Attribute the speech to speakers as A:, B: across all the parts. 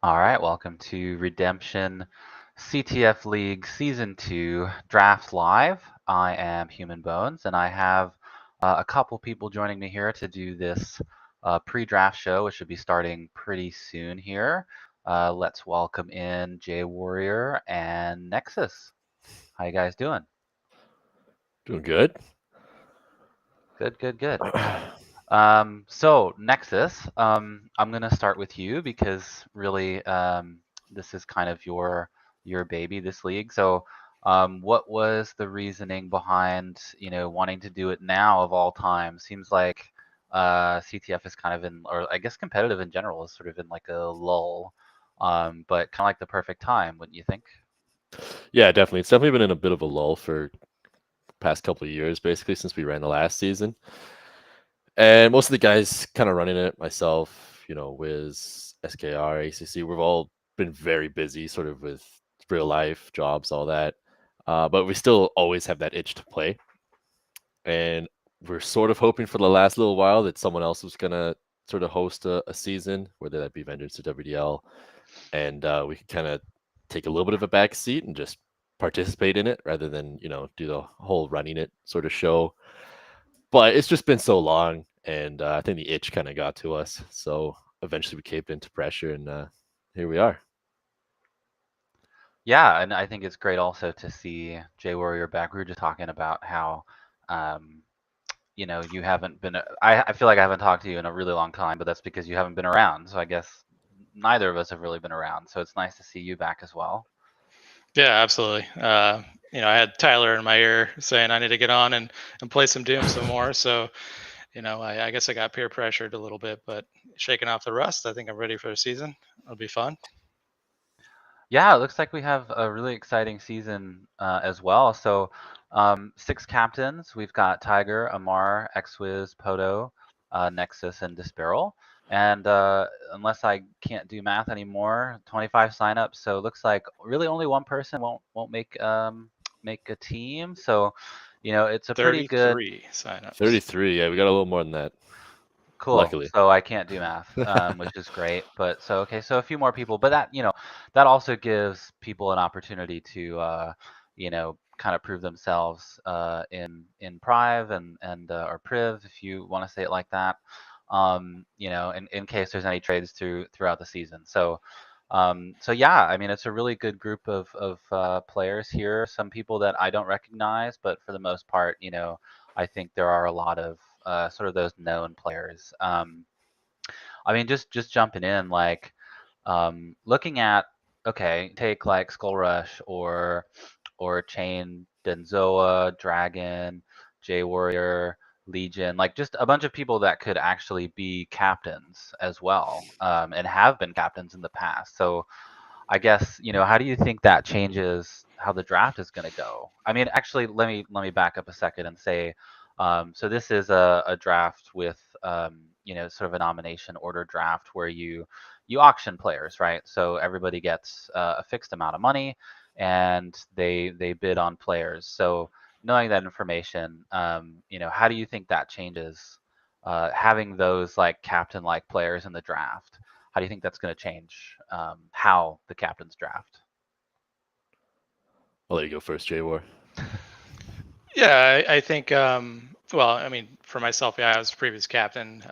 A: All right, welcome to Redemption CTF League Season 2 Draft Live. I am Human Bones, and I have a couple people joining me here to do this pre-draft show, which should be starting pretty soon here. Let's welcome in Jay Warrior and Nexus. How you guys doing?
B: Doing good.
A: Good, good, good. So Nexus, I'm gonna start with you because really, this is kind of your baby, this league. So, what was the reasoning behind, wanting to do it now of all time? Seems like CTF is kind of in, or I guess competitive in general is sort of in like a lull, but kind of like the perfect time, wouldn't you think?
B: Yeah, definitely. It's definitely been in a bit of a lull for past couple of years, basically since we ran the last season. And most of the guys kind of running it, myself, Wiz, SKR, ACC, we've all been very busy, sort of with real life jobs, all that. But we still always have that itch to play, and we're sort of hoping for the last little while that someone else was gonna sort of host a season, whether that be Vendors to WDL, and we could kind of take a little bit of a back seat and just participate in it rather than do the whole running it sort of show. But it's just been so long, and I think the itch kind of got to us, so eventually we caved into pressure, and here we are.
A: Yeah, and I think it's great also to see Jay Warrior back. We were just talking about how. Um, you haven't been. I feel like I haven't talked to you in a really long time, but that's because you haven't been around. So I guess neither of us have really been around. So it's nice to see you back as well.
C: Yeah, absolutely. I had Tyler in my ear saying I need to get on and play some Doom some more. So, I guess I got peer pressured a little bit, but shaking off the rust, I think I'm ready for the season. It'll be fun.
A: Yeah, it looks like we have a really exciting season as well. So 6 captains. We've got Tiger, Amar, Xwiz, Poto, Nexus, and Disparol. And unless I can't do math anymore, 25 signups. So it looks like really only one person won't make a team. So it's a pretty good.
C: 33 signups.
B: 33, yeah, we got a little more than that,
A: Cool.
B: luckily.
A: So I can't do math, which is great. But so okay, so a few more people, but that also gives people an opportunity to kind of prove themselves in Prive and or Priv, if you want to say it like that. In case there's any trades throughout the season. So yeah, I mean it's a really good group of players here. Some people that I don't recognize, but for the most part, I think there are a lot of sort of those known players. I mean, just jumping in, like looking at okay, take like Skull Rush or Chain, Denzoa, Dragon, J Warrior, Legion, like just a bunch of people that could actually be captains as well, and have been captains in the past. So I guess, how do you think that changes how the draft is going to go? I mean, actually, let me back up a second and say, so this is a draft with, sort of a nomination order draft where you auction players, right? So everybody gets a fixed amount of money, and they bid on players. So knowing that information, how do you think that changes having those like captain-like players in the draft? How do you think that's going to change how the captains draft?
B: I'll let you go first, J War.
C: Yeah, I think, well, I mean, for myself, yeah, I was previous captain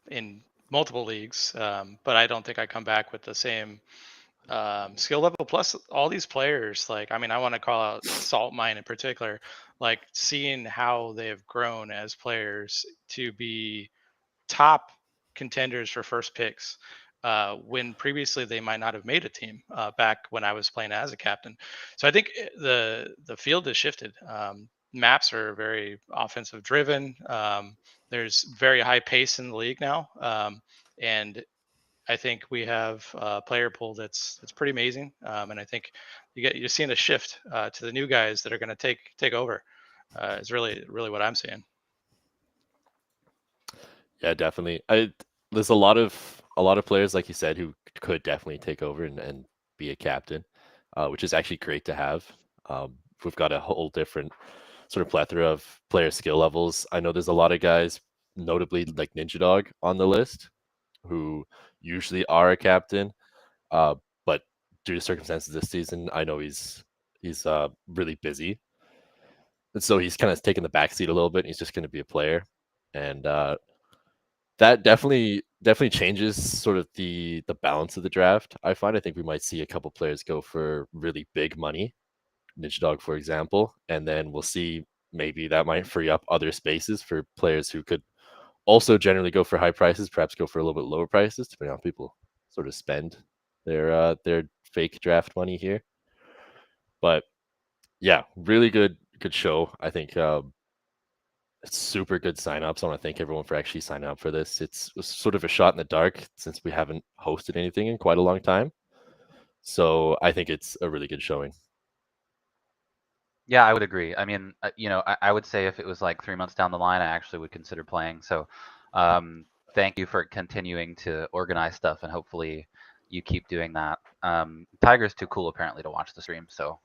C: in multiple leagues, but I don't think I come back with the same skill level. Plus, all these players, like, I mean, I want to call out Salt Mine in particular, like seeing how they have grown as players to be top contenders for first picks. When previously they might not have made a team back when I was playing as a captain. So I think the field has shifted. Maps are very offensive driven. There's very high pace in the league now, and I think we have a player pool that's pretty amazing. And I think you're seeing a shift to the new guys that are going to take over. Is really what I'm seeing.
B: Yeah, definitely. There's a lot of players, like you said, who could definitely take over and be a captain, which is actually great to have. We've got a whole different sort of plethora of player skill levels. I know there's a lot of guys, notably like Ninja Dog, on the list, who usually are a captain. But due to circumstances this season, I know he's really busy, and so he's kind of taking the backseat a little bit. And he's just going to be a player, and that definitely changes sort of the balance of the draft. I think we might see a couple players go for really big money, Niche Dog, for example, and then we'll see maybe that might free up other spaces for players who could also generally go for high prices, perhaps go for a little bit lower prices, depending on how people sort of spend their fake draft money here. But yeah, really good show. I think it's super good signups. I want to thank everyone for actually signing up for this. It's sort of a shot in the dark since we haven't hosted anything in quite a long time. So I think it's a really good showing.
A: Yeah, I would agree. I mean, I would say if it was like 3 months down the line, I actually would consider playing. So, thank you for continuing to organize stuff, and hopefully you keep doing that. Tiger's too cool apparently to watch the stream, so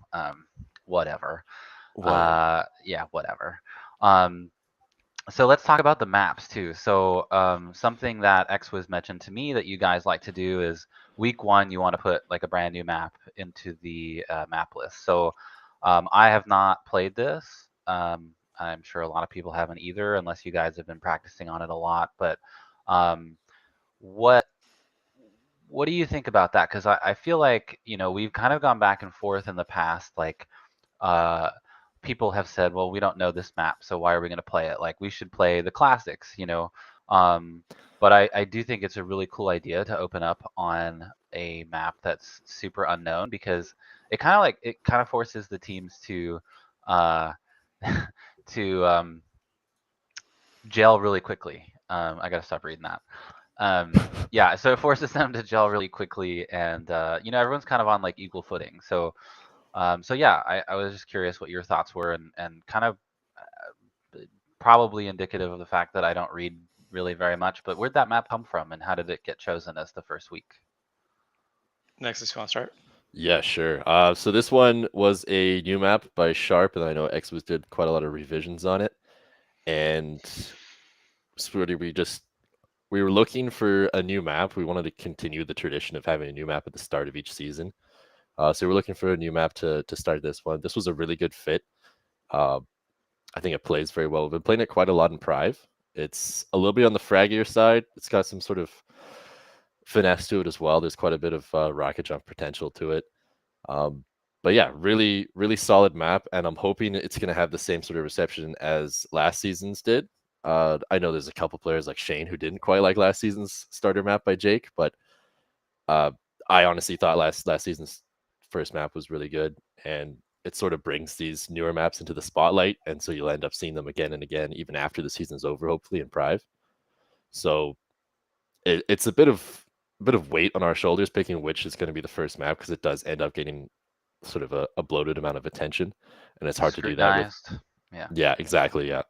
A: whatever.
B: Whatever.
A: Yeah, whatever. So let's talk about the maps too. So something that X was mentioned to me that you guys like to do is week 1 you want to put like a brand new map into the map list. So I have not played this. I'm sure a lot of people haven't either, unless you guys have been practicing on it a lot. But um, what what do you think about that? Because I feel like we've kind of gone back and forth in the past, like uh, people have said, well, we don't know this map, so why are we going to play it? Like, we should play the classics. Um, but I do think it's a really cool idea to open up on a map that's super unknown because it kind of forces the teams to uh, to gel really quickly. I got to stop reading that. Yeah, so it forces them to gel really quickly, and everyone's kind of on like equal footing. So yeah, I was just curious what your thoughts were, and kind of probably indicative of the fact that I don't read really very much. But where'd that map come from, and how did it get chosen as the first week?
C: Nexus, you want to start?
B: Yeah, sure. So this one was a new map by Sharp, and I know X did quite a lot of revisions on it. And Spooty, we were looking for a new map. We wanted to continue the tradition of having a new map at the start of each season. So we're looking for a new map to start this one. This was a really good fit. Uh, I think it plays very well. We've been playing it quite a lot in Prive. It's a little bit on the fraggier side. It's got some sort of finesse to it as well. There's quite a bit of rocket jump potential to it. But yeah, really, really solid map, and I'm hoping it's going to have the same sort of reception as last season's did. I know there's a couple players like Shane who didn't quite like last season's starter map by Jake, but I honestly thought last season's first map was really good, and it sort of brings these newer maps into the spotlight, and so you'll end up seeing them again and again, even after the season's over, hopefully in Prive. So it's a bit of weight on our shoulders picking which is going to be the first map because it does end up getting sort of a bloated amount of attention, and it's hard to do that with.
A: Scrutinized. Yeah.
B: Yeah, exactly. Yeah,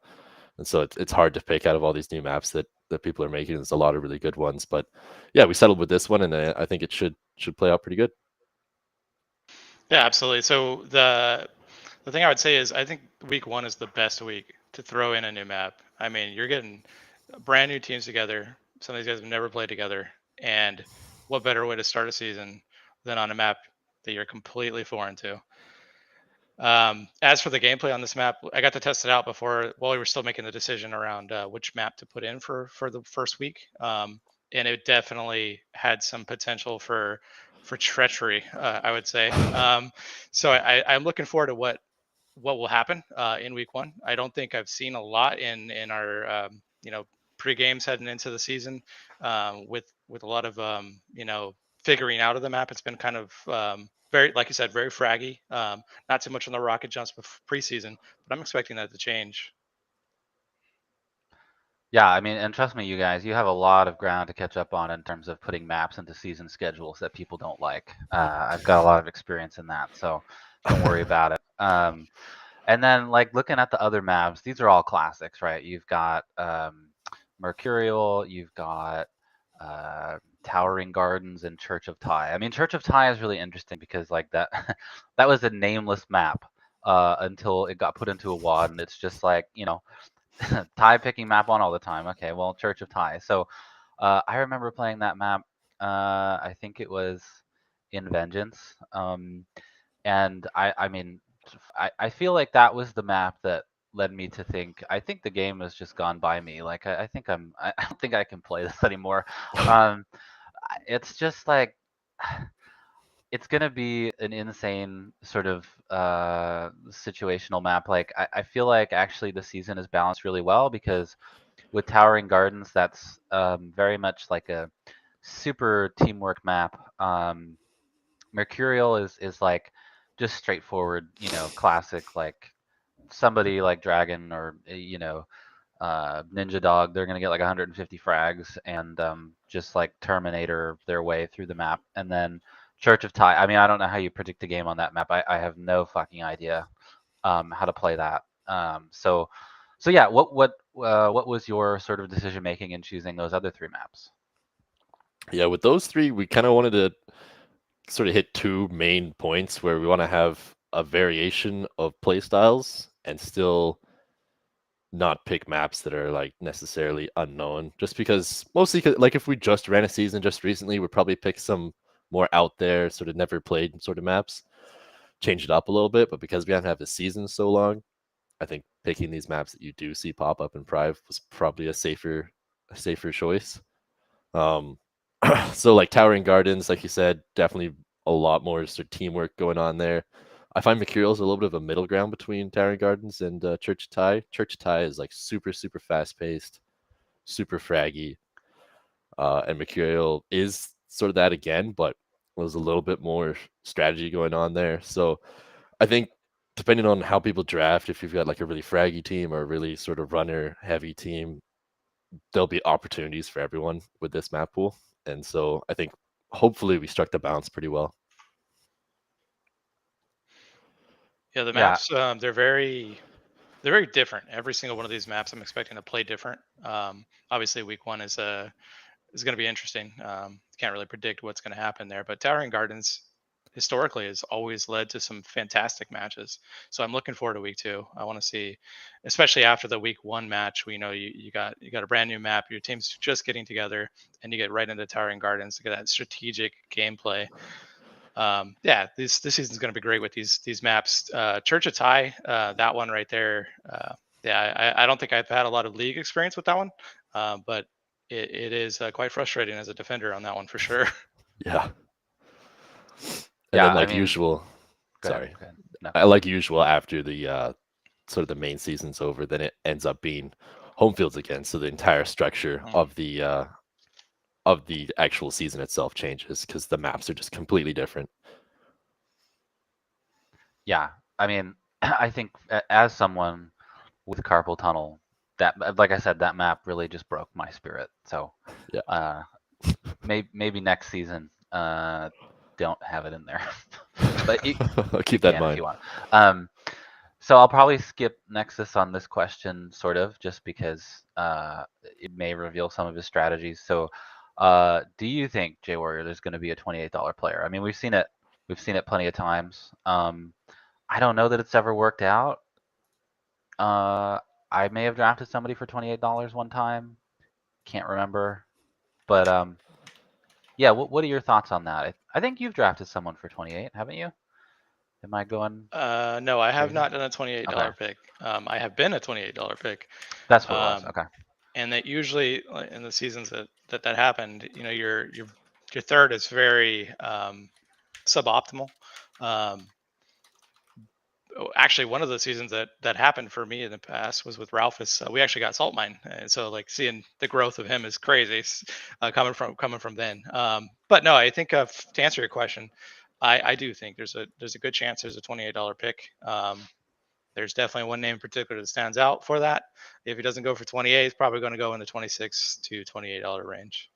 B: and so it's hard to pick out of all these new maps that people are making. There's a lot of really good ones, but yeah, we settled with this one, and I think it should play out pretty good.
C: Yeah, absolutely. So the thing I would say is I think week 1 is the best week to throw in a new map. I mean, you're getting brand new teams together. Some of these guys have never played together, and what better way to start a season than on a map that you're completely foreign to? As for the gameplay on this map, I got to test it out before while we were still making the decision around which map to put in for the first week, and it definitely had some potential for treachery, I would say. So I'm looking forward to what will happen in week 1. I don't think I've seen a lot in our pre games heading into the season with a lot of figuring out of the map. It's been kind of very, like you said, very fraggy. Not too much on the rocket jumps preseason, but I'm expecting that to change.
A: Yeah, I mean, and trust me, you guys, you have a lot of ground to catch up on in terms of putting maps into season schedules that people don't like. I've got a lot of experience in that, so don't worry about it. And then, like, looking at the other maps, these are all classics, right? You've got Mercurial, you've got Towering Gardens, and Church of Ty. I mean, Church of Ty is really interesting because, like, that that was a nameless map until it got put into a WOD, and it's just like, Ty picking map on all the time. Okay, well, Church of Ty. So I remember playing that map. I think it was in Vengeance. And I mean, I feel like that was the map that led me to think I think the game has just gone by me. Like I think I don't think I can play this anymore. It's just like it's gonna be an insane sort of situational map. Like I feel like actually the season is balanced really well because with Towering Gardens, that's very much like a super teamwork map. Mercurial is like just straightforward, classic like somebody like Dragon or Ninja Dog. They're gonna get like 150 frags and just like Terminator their way through the map. And then Church of Ty. I mean, I don't know how you predict a game on that map. I have no fucking idea how to play that. So yeah, what was your sort of decision making in choosing those other three maps?
B: Yeah, with those three, we kind of wanted to sort of hit two main points where we want to have a variation of play styles and still not pick maps that are like necessarily unknown. Just because mostly, like if we just ran a season just recently, we'd probably pick some more out there, sort of never played sort of maps, change it up a little bit. But because we haven't had the season so long, I think picking these maps that you do see pop up in Prive was probably a safer choice. Um, so like Towering Gardens, like you said, definitely a lot more sort of teamwork going on there. I find Mercurial is a little bit of a middle ground between Towering Gardens and Church of Ty. Church of Ty is like super, super fast paced, super fraggy, and Mercurial is sort of that again, but there's a little bit more strategy going on there. So I think depending on how people draft, if you've got like a really fraggy team or a really sort of runner heavy team, there'll be opportunities for everyone with this map pool. And so I think hopefully we struck the balance pretty well.
C: Yeah, the
A: Yeah,
C: maps they're very different. Every single one of these maps I'm expecting to play different. Obviously, week one is going to be interesting. Can't really predict what's going to happen there, but Towering Gardens historically has always led to some fantastic matches. So I'm looking forward to week two. I want to see, especially after the week one match, we know you got a brand new map, your team's just getting together, and you get right into Towering Gardens to get that strategic gameplay. Yeah, this season's going to be great with these maps. Church of Ty, that one right there. Yeah, I don't think I've had a lot of league experience with that one, but it is quite frustrating as a defender on that one for sure.
B: Yeah. And
A: yeah.
B: then
A: I
B: like
A: mean,
B: usual,
A: go ahead.
B: sorry.
A: Go ahead. No.
B: I like usual after the sort of the main season's over, then it ends up being home fields again. So the entire structure
C: Mm.
B: of the actual season itself changes because the maps are just completely different.
A: Yeah, I mean, I think as someone with carpal tunnel, that like I said, that map really just broke my spirit. So,
B: Yeah.
A: uh, maybe next season, don't have it in there, but
B: I'll
A: you
B: keep that in
A: can if
B: mind.
A: you want. Um, so I'll probably skip Nexus on this question, sort of, just because it may reveal some of his strategies. So, do you think Jay Warrior there's going to be a $28 player? I mean, we've seen it plenty of times. I don't know that it's ever worked out. Uh, I may have drafted somebody for $28 one time. Can't remember, but yeah. What are your thoughts on that? I think you've drafted someone for 28, haven't you? Am I going
C: No, I have
A: crazy?
C: not done a $28
A: Okay,
C: pick. I have been a $28 pick,
A: that's what it was.
C: um,
A: Okay.
C: and that usually in the seasons that happened, your third is very suboptimal. Um, Actually, one of the seasons that happened for me in the past was with Ralphus. We actually got salt mine, and so like seeing the growth of him is crazy, coming from then. But no, I think to answer your question, I do think there's a good chance there's a $28 pick. There's definitely one name in particular that stands out for that. If he doesn't go for 28, he's probably going to go in the 26 to $28 range.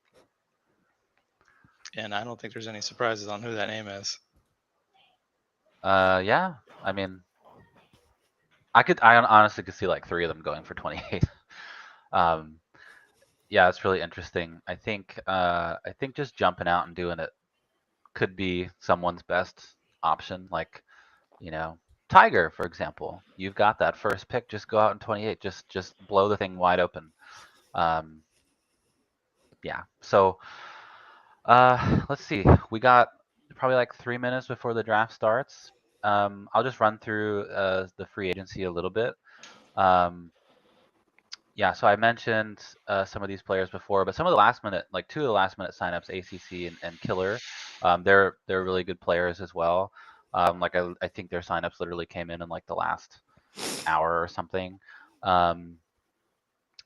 C: And I don't think there's any surprises on who that name is.
A: Yeah. I mean, I honestly could see like three of them going for 28. um, yeah, it's really interesting. I think just jumping out and doing it could be someone's best option. Like, you know, Tiger, for example. You've got that first pick. Just go out in 28. Just blow the thing wide open. Um, yeah. So let's see. We got probably like 3 minutes before the draft starts. I'll just run through the free agency a little bit. Yeah, so I mentioned some of these players before, but some of the last minute, like 2 of the last minute signups, ACC and Killer, they're really good players as well. Like I think their signups literally came in like the last hour or something.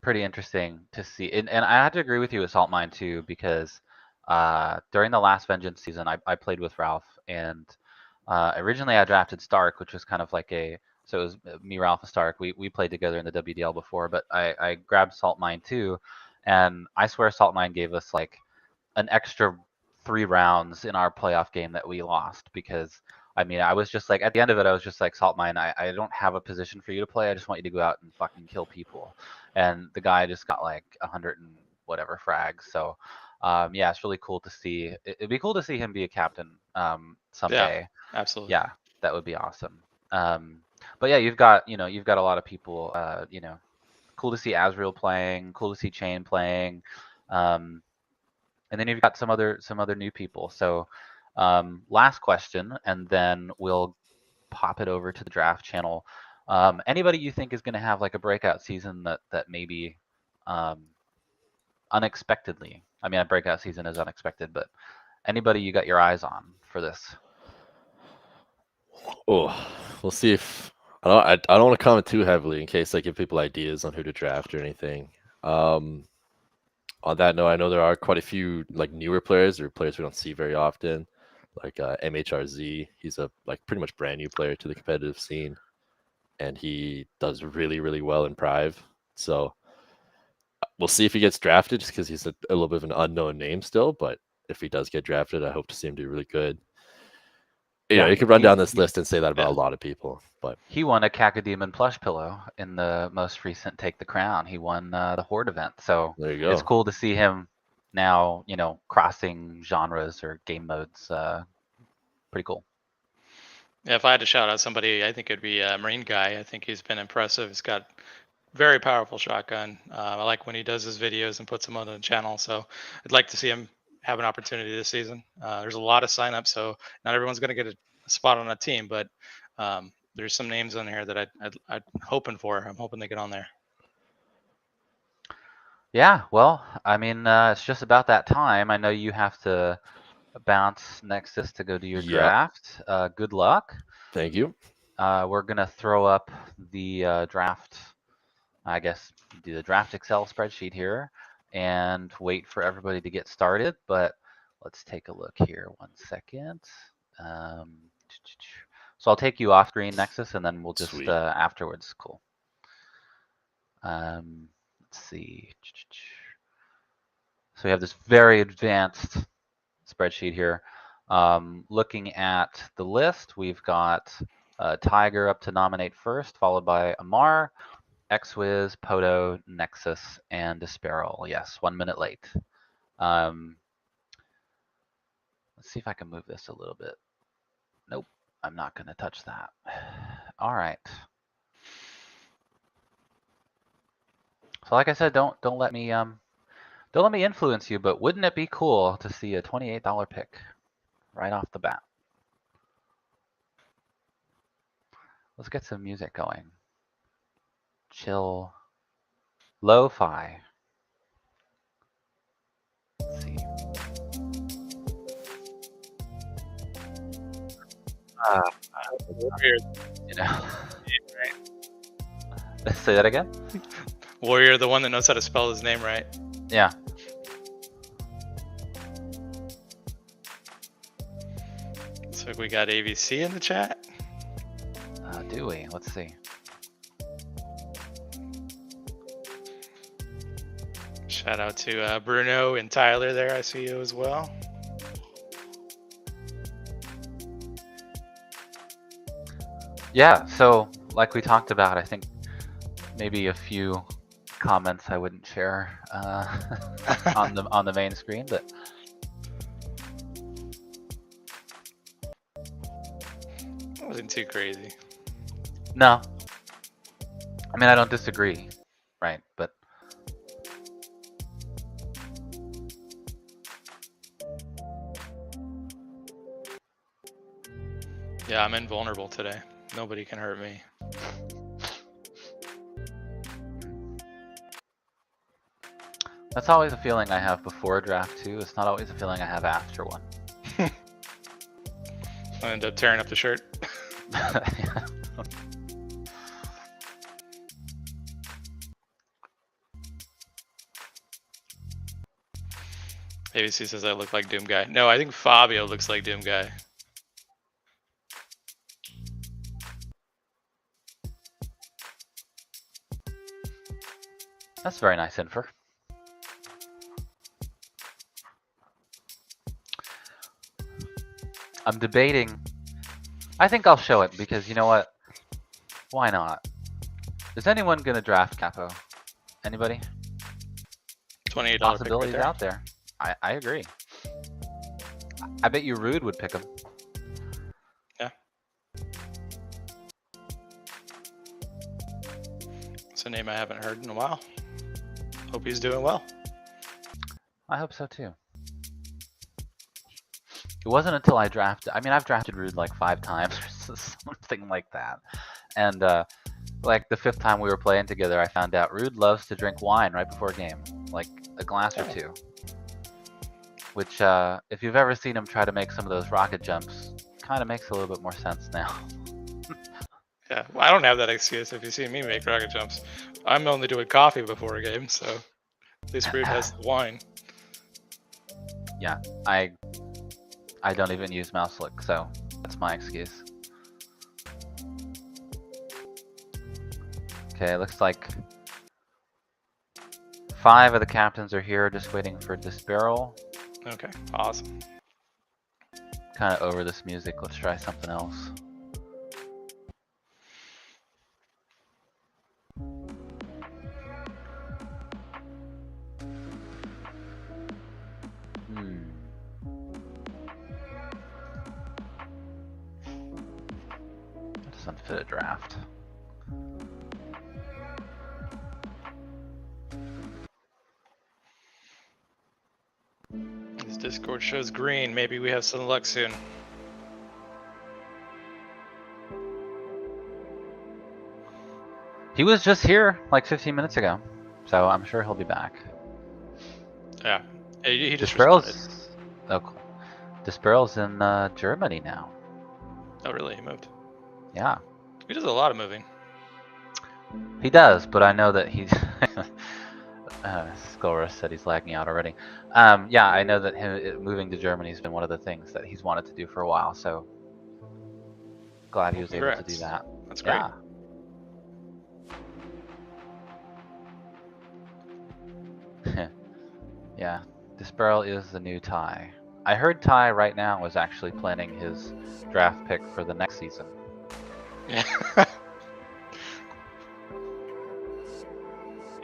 A: Pretty interesting to see, and I had to agree with you with Salt Mine too, because during the last Vengeance season, I played with Ralph, and originally I drafted Stark, which was kind of like so it was me, Ralph, and Stark. We played together in the WDL before, but I grabbed Salt Mine too, and I swear Salt Mine gave us like an extra 3 rounds in our playoff game that we lost, because I mean, I was just like, at the end of it, I was just like, Salt Mine, I don't have a position for you to play. I just want you to go out and fucking kill people. And the guy just got like 100 and whatever frags. So, yeah, it's really cool to see. It'd be cool to see him be a captain
C: Yeah,
A: someday.
C: absolutely.
A: Yeah, that would be awesome. But yeah, you've got a lot of people. Cool to see Azrael playing. Cool to see Chain playing. And then you've got some other new people. So, last question, and then we'll pop it over to the draft channel. Anybody you think is going to have like a breakout season that maybe unexpectedly? I mean, a breakout season is unexpected, but anybody you got your eyes on for this?
B: Oh, we'll see if I don't want to comment too heavily in case I give people ideas on who to draft or anything. On that note, I know there are quite a few like newer players or players we don't see very often, like MHRZ. He's a like pretty much brand new player to the competitive scene, and he does really really well in Prive. So we'll see if he gets drafted, just because he's a little bit of an unknown name still. But if he does get drafted, I hope to see him do really good.
A: Yeah,
B: You could run down this list and say that about a lot of people, but
A: he won a Cacodemon plush pillow in the most recent Take the Crown. He won the Horde event, so
B: there you go.
A: it's cool to see him now. Crossing genres or game modes. Pretty cool.
C: Yeah, if I had to shout out somebody, I think it'd be Marine Guy. I think he's been impressive. He's got very powerful shotgun. I like when he does his videos and puts them on the channel. So I'd like to see him have an opportunity this season. There's a lot of signups, so not everyone's going to get a spot on a team, but there's some names on here that I'm hoping for. I'm hoping they get on there.
A: Yeah, well, I mean, it's just about that time. I know you have to bounce Nexus to go do your
B: Yep.
A: draft. Good luck.
B: Thank you.
A: We're gonna throw up the draft. I guess do the draft Excel spreadsheet here and wait for everybody to get started. But let's take a look here. 1 second. So I'll take you off screen, Nexus, and then we'll just
B: Sweet.
A: afterwards. Cool. Let's see. So we have this very advanced spreadsheet here. Looking at the list, we've got Tiger up to nominate first, followed by Amar, Xwiz, Poto, Nexus, and Disparal. Yes, 1 minute late. Let's see if I can move this a little bit. Nope, I'm not going to touch that. All right. So like I said, don't let me influence you, but wouldn't it be cool to see a $28 pick right off the bat? Let's get some music going. Chill. Lo-fi. Let's see.
C: Warrior,
A: Say that again?
C: Warrior, the one that knows how to spell his name right.
A: Yeah.
C: So we got AVC in the chat.
A: Do we? Let's see.
C: Shout out to Bruno and Tyler there. I see you as well.
A: Yeah, so like we talked about, I think maybe a few comments I wouldn't share on the main screen, but
C: it wasn't too crazy.
A: no. I mean, I don't disagree, right? But
C: Yeah, I'm invulnerable today. Nobody can hurt me.
A: That's always a feeling I have before a draft too. It's not always a feeling I have after one.
C: I end up tearing up the shirt. ABC says I look like Doom Guy. No, I think Fabio looks like Doom Guy.
A: That's very nice, Infer. I'm debating. I think I'll show it because you know what? Why not? Is anyone gonna draft Capo? Anybody?
C: $28
A: Possibilities
C: pick right
A: out there. I agree. I bet you Rude would pick him.
C: Yeah. It's a name I haven't heard in a while. Hope he's doing well.
A: I hope so too. It wasn't until I drafted. I mean, I've drafted Rude like 5 times or something like that, and like the 5th time we were playing together, I found out Rude loves to drink wine right before a game, like a glass or 2. Which, if you've ever seen him try to make some of those rocket jumps, kind of makes a little bit more sense now.
C: Yeah, well, I don't have that excuse if you see me make rocket jumps. I'm only doing coffee before a game, so at least Rude has the wine.
A: Yeah, I don't even use mouse look, so that's my excuse. Okay, looks like 5 of the captains are here just waiting for Disbarrel.
C: Okay, awesome.
A: Kind of over this music, let's try something else. That doesn't fit a draft.
C: His Discord shows green. Maybe we have some luck soon.
A: He was just here like 15 minutes ago, so I'm sure he'll be back.
C: Yeah, he just responded.
A: Oh, cool. Disbarrel's in Germany now.
C: Oh, really? He moved?
A: Yeah.
C: He does a lot of moving.
A: He does, but I know that he's... Skullrus said he's lagging out already. Yeah, I know that him moving to Germany has been one of the things that he's wanted to do for a while, so glad he was able to do that.
C: That's great.
A: Yeah. Yeah, Disbarrel is the new Ty. I heard Ty right now is actually planning his draft pick for the next season.
C: Yeah.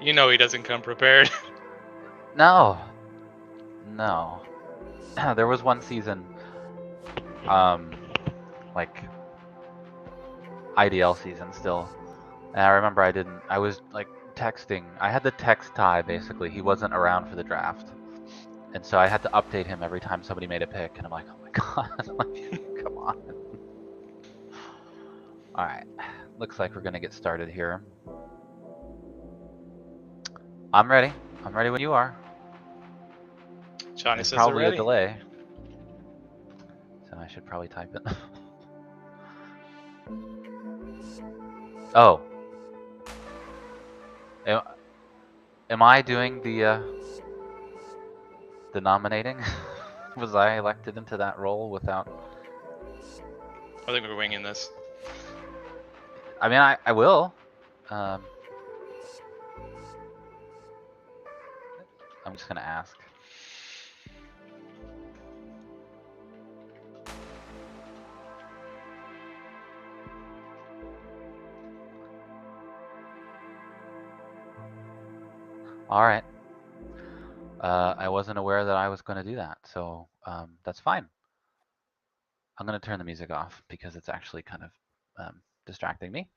C: You know he doesn't come prepared.
A: No. No. There was one season, like IDL season still, and I remember I was like texting. I had to text Ty basically. He wasn't around for the draft, and so I had to update him every time somebody made a pick. And I'm like, oh my god, like, come on. All right, looks like we're gonna get started here. I'm ready. I'm ready when you are.
C: Johnny
A: There's
C: says
A: probably
C: they're
A: a
C: ready.
A: delay, so I should probably type it. Oh. Am I doing the nominating? Was I elected into that role without...
C: I think we're winging this.
A: I mean, I will. I'm just gonna ask. All right. I wasn't aware that I was going to do that, so that's fine. I'm going to turn the music off because it's actually kind of distracting me.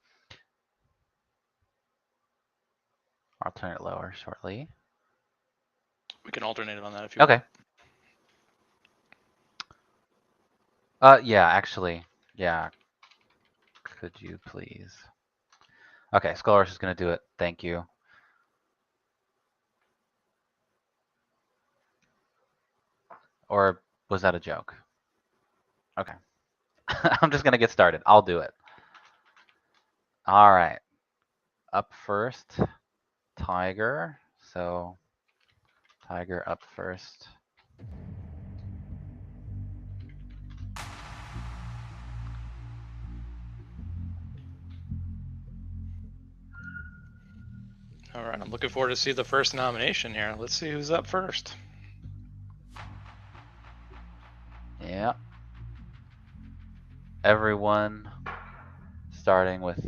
A: I'll turn it lower shortly.
C: We can alternate it on that if you want.
A: Okay. Yeah, actually, Yeah. Could you please? Okay, Skullrush is going to do it. Thank you. Or was that a joke? Okay. I'm just going to get started. I'll do it. All right. Up first, Tiger. So Tiger up first.
C: All right, I'm looking forward to see the first nomination here. Let's see who's up first.
A: Yeah. Everyone starting with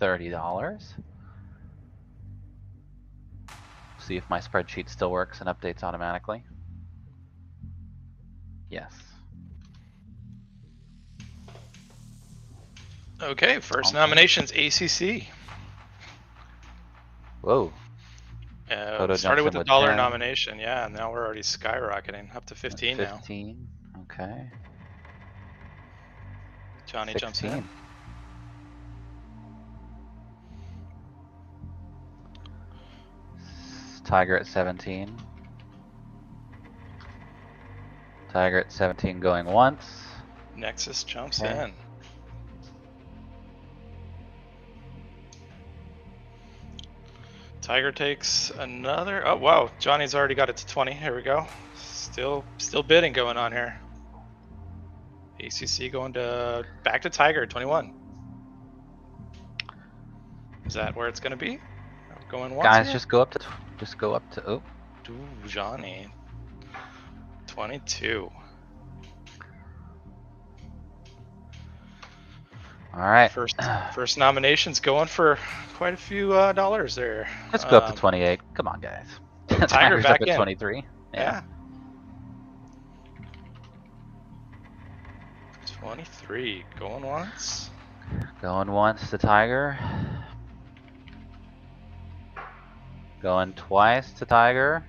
A: $30. See if my spreadsheet still works and updates automatically. Yes.
C: Okay, first
A: Okay.
C: nomination's ACC.
A: Whoa.
C: We started with a
A: with
C: $1
A: 10.
C: nomination, yeah, and now we're already skyrocketing up to 15 now.
A: 15. Okay.
C: Johnny
A: 16.
C: jumps in.
A: Tiger at 17. Tiger at 17 going once.
C: Nexus jumps
A: Okay.
C: in. Tiger takes another. Oh wow, Johnny's already got it to 20. Here we go. Still bidding going on here. ACC going to back to Tiger 21. Is that where it's going to be? Going once
A: Guys,
C: here?
A: just go up to. Oh,
C: Ooh, Johnny. 22.
A: all right.
C: First nomination's going for quite a few dollars there.
A: Let's go up to 28. Come on, guys.
C: Tiger
A: Tiger's
C: back
A: up at
C: in.
A: 23.
C: Yeah. 23 going once.
A: Going once to Tiger. Going twice to Tiger.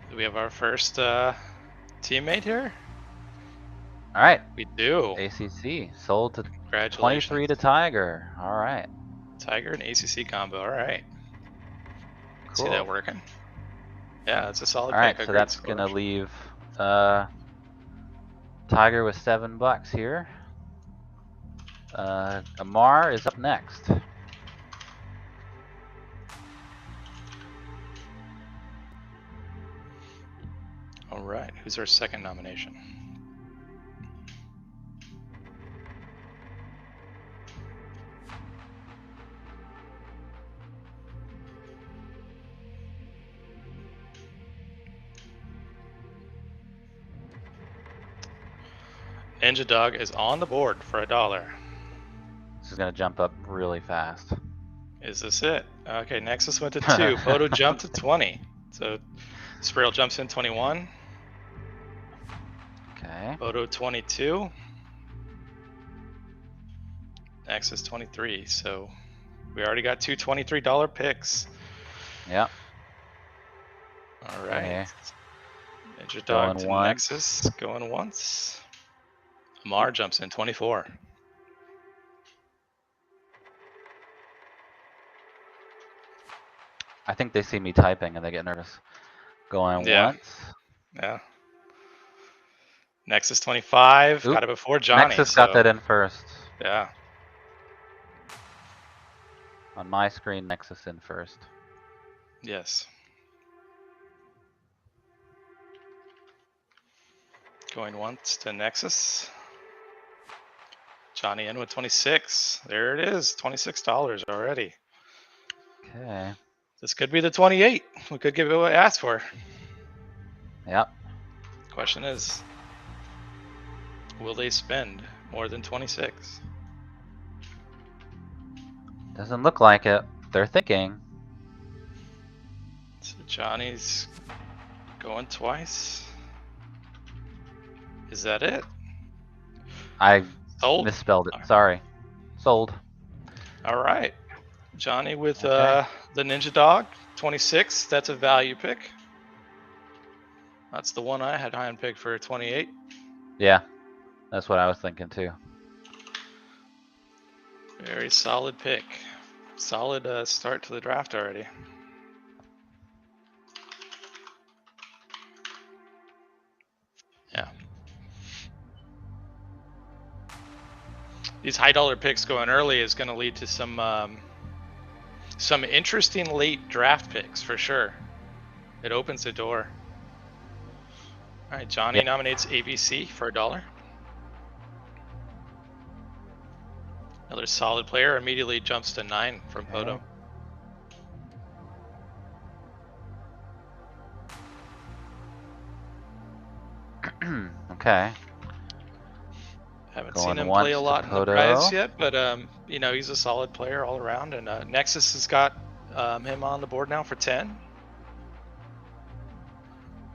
C: Do we have our first teammate here?
A: All right.
C: We do.
A: ACC sold to
C: Congratulations.
A: 23 to Tiger. All right.
C: Tiger and ACC combo. All right.
A: Cool.
C: See that working? Yeah, that's a solid
A: All right,
C: pick.
A: so that's going to leave Tiger with $7 here. Amar is up next.
C: All right, who's our second nomination? Ninja Dog is on the board for $1.
A: This is going to jump up really fast.
C: Is this it? Okay, Nexus went to 2. Photo jumped to 20. So Sprayle jumps in 21.
A: Okay.
C: Photo 22. Nexus 23. So we already got two $23 picks.
A: Yep.
C: All right.
A: Okay.
C: Ninja Dog
A: Going
C: to
A: once.
C: Nexus going once. Amar jumps in 24.
A: I think they see me typing and they get nervous. Going once.
C: Yeah. Nexus 25.
A: Oop.
C: Got it before Johnny.
A: Nexus got that in first.
C: Yeah.
A: On my screen, Nexus in first.
C: Yes. Going once to Nexus. Johnny in with 26. There it is. $26 already.
A: Okay.
C: This could be the 28. We could give it what I asked for.
A: Yep.
C: Question is, will they spend more than 26?
A: Doesn't look like it. They're thinking.
C: So Johnny's going twice. Is that it?
A: I
C: Sold.
A: misspelled it. Sorry. Sold.
C: All right. Johnny with
A: Okay.
C: the Ninja Dog, 26. That's a value pick. That's the one I had high on pick for 28.
A: Yeah. That's what I was thinking too.
C: Very solid pick. Solid start to the draft already. Yeah. These high dollar picks going early is going to lead to some interesting late draft picks for sure. It opens the door. All right, Johnny nominates ABC for $1. Another solid player immediately jumps to 9 from Poto.
A: Okay.
C: Haven't
A: Going
C: seen him
A: once
C: play a
A: to
C: lot in the
A: Poto.
C: prize yet, but you know, he's a solid player all around. And Nexus has got him on the board now for 10.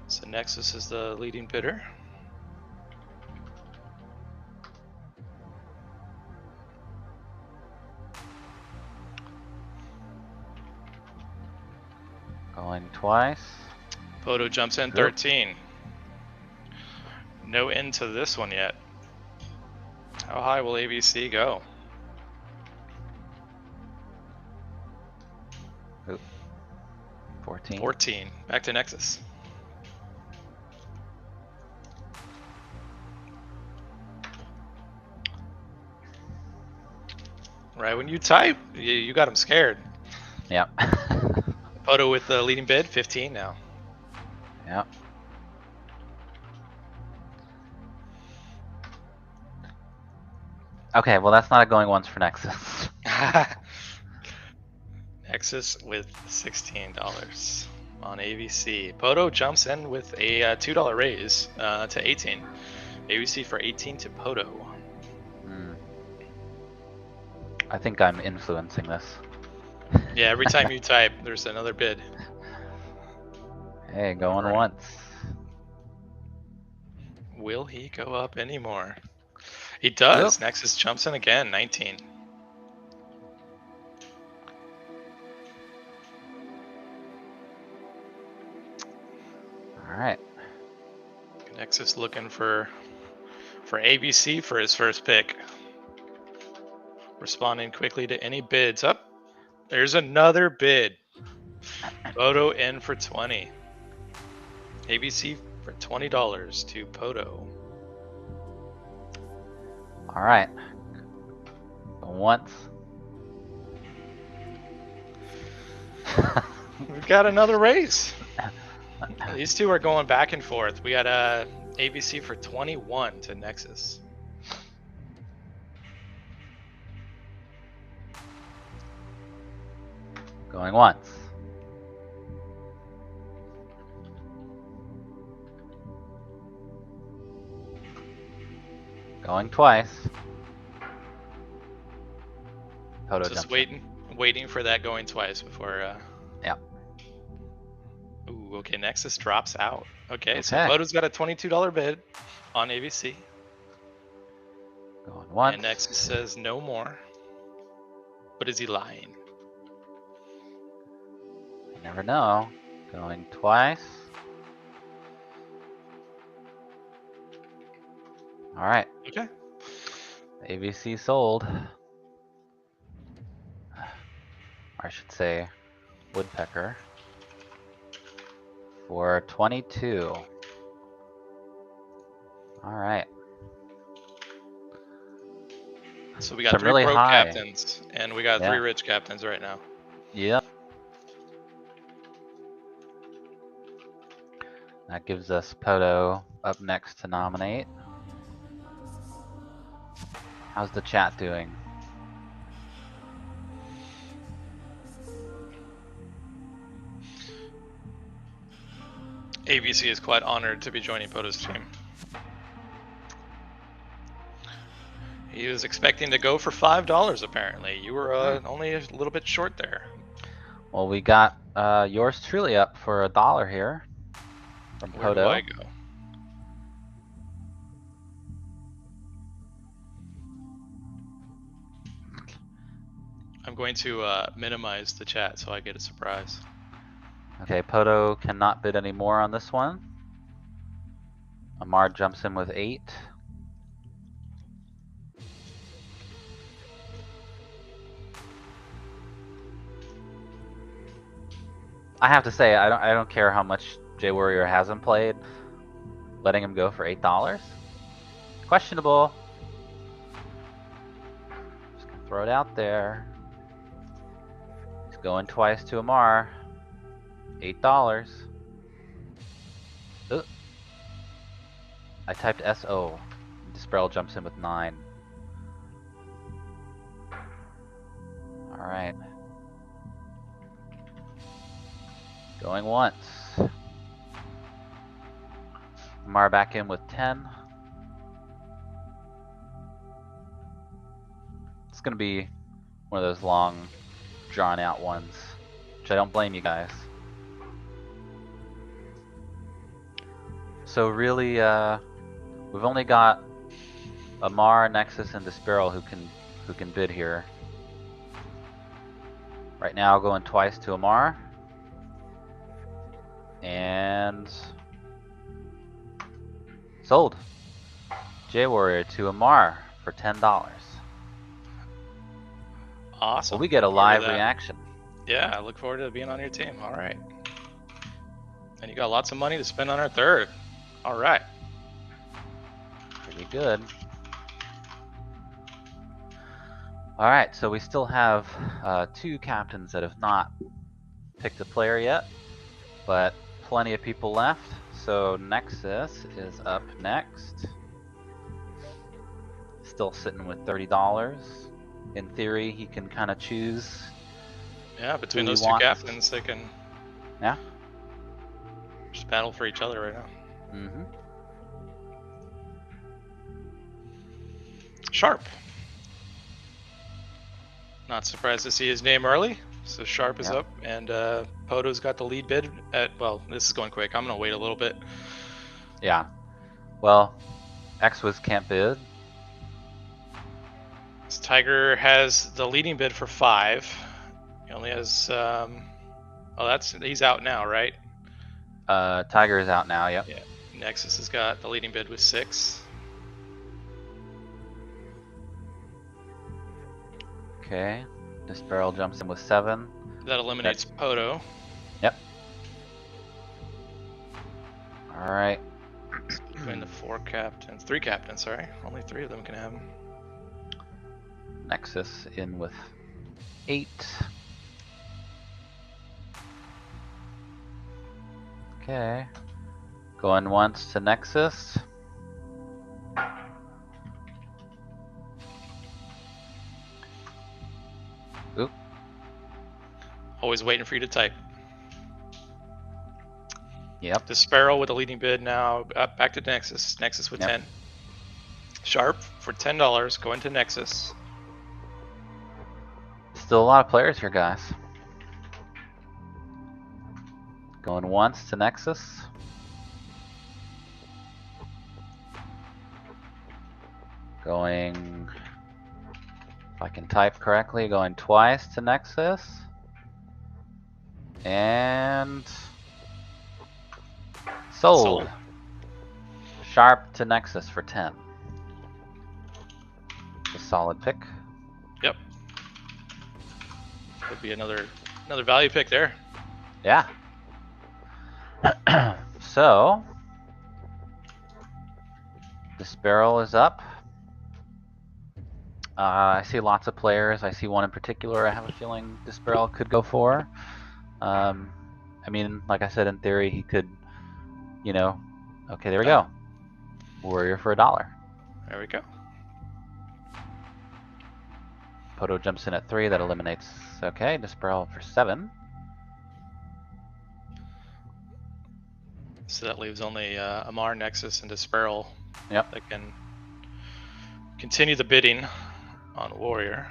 C: So Nexus is the leading bidder.
A: Going twice.
C: Poto jumps in 13. No end to this one yet. How high will ABC go?
A: Oop. 14.
C: 14. Back to Nexus. Right when you type, you got him scared.
A: Yep.
C: Poto with the leading bid, 15 now.
A: Yep. Okay, well that's not a going once for Nexus.
C: Nexus with $16 on ABC. Poto jumps in with a $2 raise to 18. ABC for 18 to Poto.
A: I think I'm influencing this.
C: Yeah, every time you type, there's another bid.
A: Hey, going once.
C: Will he go up anymore? He does. Yep. Nexus jumps in again, 19.
A: All right.
C: Nexus looking for ABC for his first pick. Responding quickly to any bids. Up. There's another bid. Poto in for 20. ABC for $20 to Poto.
A: All right. Once.
C: We've got another race. These two are going back and forth. We got ABC for 21 to Nexus.
A: Going once. Going twice. Poto
C: just waiting for that going twice before.
A: Yep.
C: Ooh, okay. Nexus drops out. Okay, so Poto's got a $22 bid on ABC.
A: Going once.
C: And Nexus says no more. But is he lying?
A: You never know. Going twice. All right.
C: Okay.
A: ABC sold. Or I should say woodpecker. For 22. All right.
C: So we got three really broke captains, and we got 3 rich captains right now.
A: Yep. That gives us Poto up next to nominate. How's the chat doing?
C: ABC is quite honored to be joining Poto's team. He was expecting to go for $5 apparently. You were only a little bit short there.
A: Well, we got yours truly up for $1 here from Poto.
C: Where do I go? I'm going to minimize the chat so I get a surprise.
A: Okay, Poto cannot bid any more on this one. Amar jumps in with 8. I have to say, I don't care how much J Warrior hasn't played. Letting him go for $8? Questionable. Just gonna throw it out there. He's going twice to Amar. $8. Ugh. I typed SO. Disparel jumps in with 9. Alright. Going once. Amar back in with 10. It's gonna be one of those long, drawn out ones, which I don't blame you guys. So really, we've only got Amar, Nexus, and Disparel who can bid here. Right now, going twice to Amar, and sold. J Warrior to Amar for $10.
C: Awesome.
A: Well, we get a live reaction.
C: Yeah, I look forward to being on your team. All right. And you got lots of money to spend on our third. All right.
A: Pretty good. All right, so we still have 2 captains that have not picked a player yet, but plenty of people left. So Nexus is up next. Still sitting with $30. In theory, he can kind of choose.
C: Yeah, between
A: who he
C: those two
A: wants.
C: captains, they can
A: Yeah.
C: just battle for each other right now.
A: Mm-hmm.
C: Sharp. Not surprised to see his name early. So Sharp is
A: Yeah.
C: up, and Poto's got the lead bid at, well, this is going quick. I'm going to wait a little bit.
A: Yeah. Well, X-Wiz can't bid.
C: This Tiger has the leading bid for 5. He only has, he's out now, right?
A: Tiger is out now, yep.
C: Yeah. Nexus has got the leading bid with 6.
A: Okay. Disparel jumps in with 7.
C: That eliminates Poto.
A: Yep. Alright.
C: Between the 3 captains, sorry. Only 3 of them can have him.
A: Nexus in with 8. Okay. Going once to Nexus. Oop.
C: Always waiting for you to type.
A: Yep.
C: Disparel with a leading bid now. Up back to Nexus. Nexus with 10. Sharp for $10 going to Nexus.
A: Still a lot of players here, guys. Going once to Nexus. Going, if I can type correctly, going twice to Nexus. And sold. Sharp to Nexus for 10. A solid pick.
C: Yep. Could be another value pick there.
A: Yeah. So Disparel is up. I see lots of players. I see one in particular I have a feeling Disparel could go for. I mean, like I said, in theory, he could, you know, okay, there we go. Warrior for $1.
C: There we go.
A: Poto jumps in at 3. That eliminates, okay, Disparel for 7.
C: So that leaves only Amar, Nexus, and Disparel.
A: Yep.
C: That can continue the bidding on Warrior.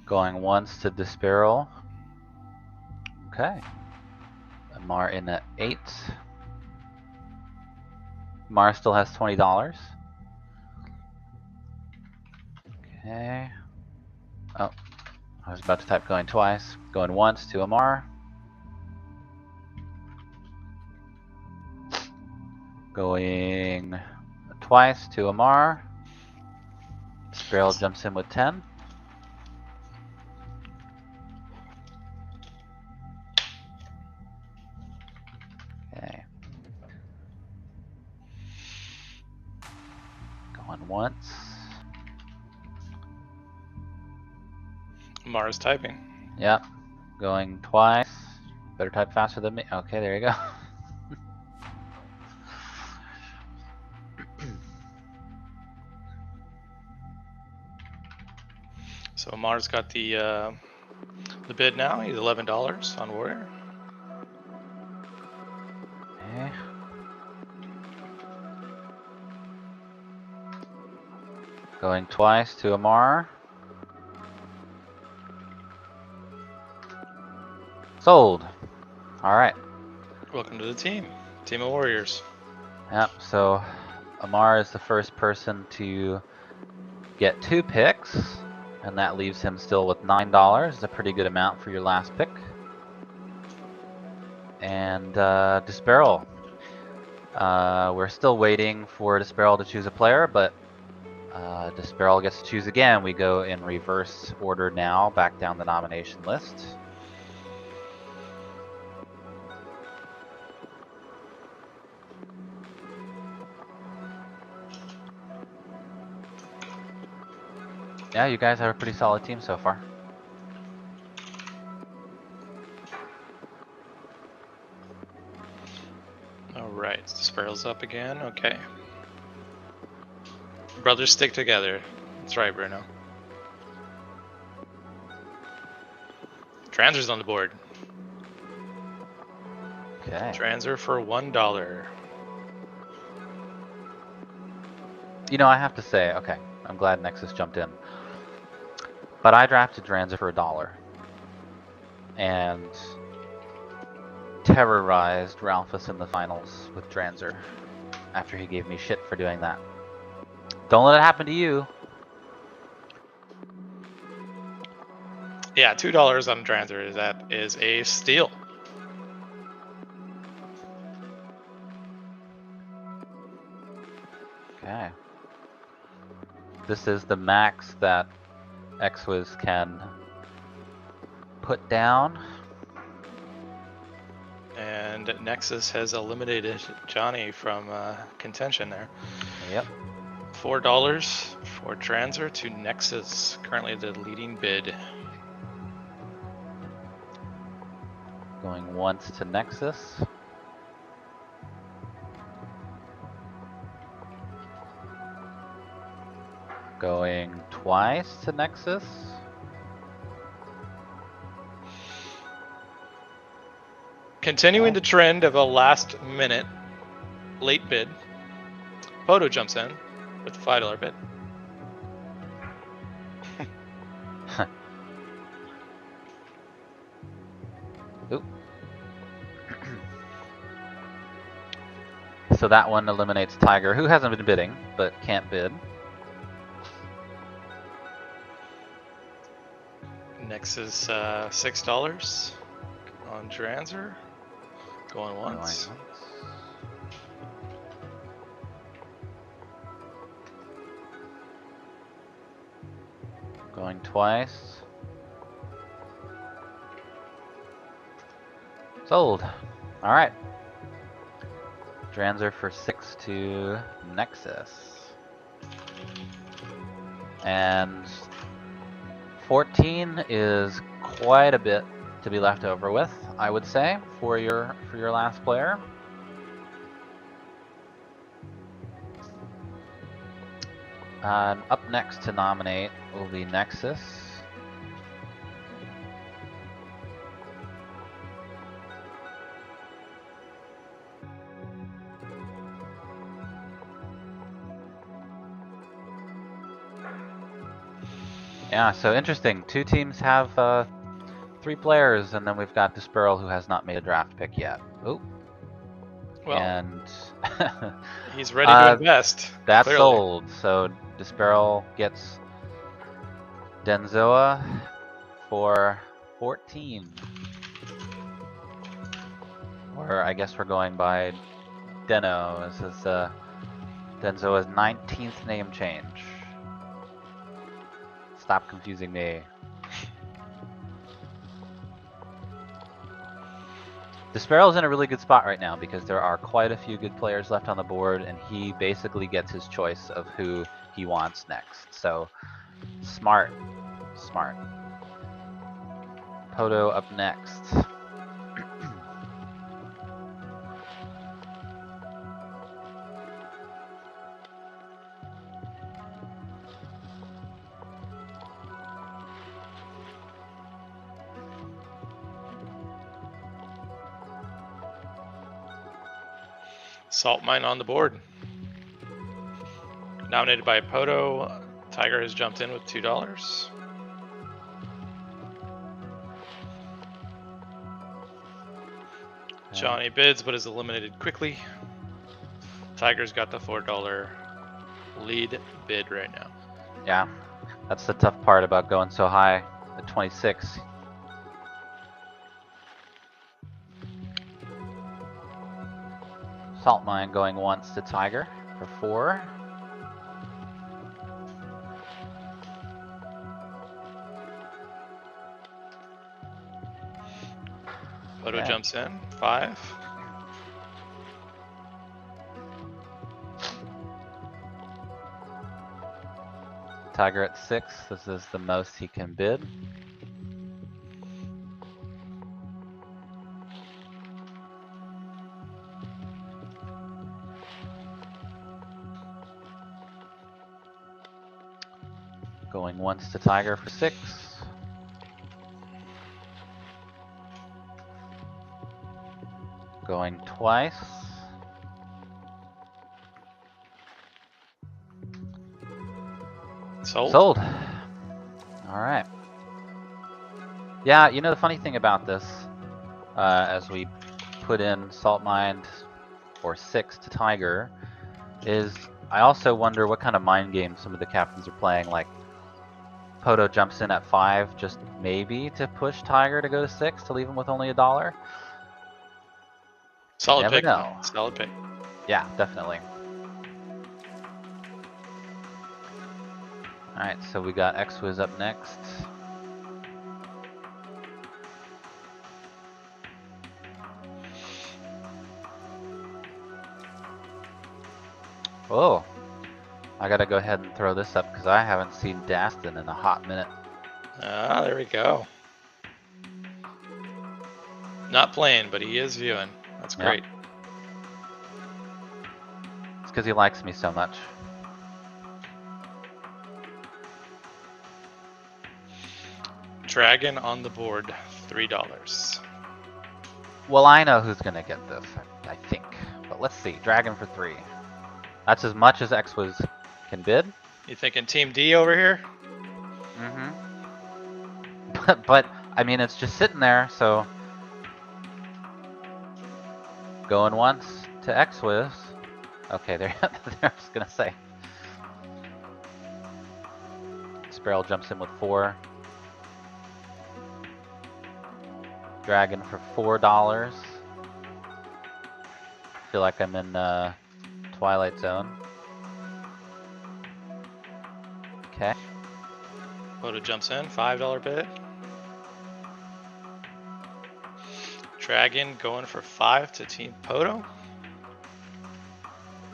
A: Going once to Disparel. Okay. Amar in at 8. Amar still has $20. Okay. Oh, I was about to type going twice. Going once to Amar. Going twice to Amar. Disparel jumps in with 10. once.
C: Mars typing.
A: Yep. Going twice. Better type faster than me. Okay, there you go.
C: So Mars got the bid now. He's $11 on Warrior.
A: Okay. Going twice to Amar. Sold. All right.
C: Welcome to the team. Team of Warriors.
A: Yep. So Amar is the first person to get 2 picks, and that leaves him still with $9. It's a pretty good amount for your last pick. And Disparel. We're still waiting for Disparel to choose a player, but Disparel gets to choose again. We go in reverse order now, back down the nomination list. Yeah, you guys have a pretty solid team so far.
C: All right, the Sparrow's up again. Okay. Brothers stick together. That's right, Bruno. Transer's on the board.
A: Okay.
C: Transer for $1.
A: You know, I have to say, okay, I'm glad Nexus jumped in. But I drafted Dranzer for $1 and terrorized Ralphus in the finals with Dranzer after he gave me shit for doing that. Don't let it happen to you.
C: Yeah, $2 on Transer. That is a steal.
A: Okay. This is the max that Xwiz can put down.
C: And Nexus has eliminated Johnny from contention there.
A: Yep.
C: $4 for Transer to Nexus, currently the leading bid.
A: Going once to Nexus. Going twice to Nexus.
C: Continuing the trend of a last minute late bid, Poto jumps in with the $5 bid.
A: Oop. So that one eliminates Tiger, who hasn't been bidding, but can't bid.
C: Nexus $6 on Transer. Going once.
A: Going twice. Sold. All right. Dranzer for 6 to Nexus. And 14 is quite a bit to be left over with, I would say, for your last player. Up next to nominate will be Nexus. Yeah, so interesting. 2 teams have 3 players, and then we've got Disparel, who has not made a draft pick yet. Oh.
C: Well,
A: and
C: he's ready to invest.
A: That's
C: clearly.
A: sold. So Disparel gets Denzoa for 14. Or I guess we're going by Deno. This is Denzoa's 19th name change. Stop confusing me. Disparel's in a really good spot right now because there are quite a few good players left on the board, and he basically gets his choice of who he wants next. So smart. Poto up next.
C: Salt mine on the board. Nominated by Poto. Tiger has jumped in with $2. Johnny bids, but is eliminated quickly. Tiger's got the $4 lead bid right now.
A: Yeah, that's the tough part about going so high at 26. Salt mine going once to Tiger for 4.
C: Poto
A: Okay.
C: jumps in, 5.
A: Tiger at 6. This is the most he can bid. Going once to Tiger for 6. Going twice.
C: Sold.
A: Alright. Yeah, you know the funny thing about this, as we put in Salt Mine for 6 to Tiger, is I also wonder what kind of mind game some of the captains are playing. Like, Poto jumps in at 5, just maybe to push Tiger to go to 6 to leave him with only $1.
C: Solid
A: Never
C: pick.
A: know.
C: Solid pick.
A: Yeah, definitely. Alright, so we got X-Wiz up next. Oh, I gotta go ahead and throw this up because I haven't seen Dastin in a hot minute.
C: Ah, there we go. Not playing, but he is viewing. That's
A: Yep.
C: great.
A: It's because he likes me so much.
C: Dragon on the board, $3.
A: Well, I know who's gonna get this, I think. But let's see. Dragon for 3. That's as much as X-Wiz can bid.
C: You thinking Team D over here?
A: Mm-hmm. But I mean, it's just sitting there, so going once to X-Wiz. Okay, there. I was gonna say. Sparrow jumps in with 4. Dragon for $4. Feel like I'm in Twilight Zone. Okay.
C: Poto jumps in, $5 bid. Dragon going for 5 to Team Poto.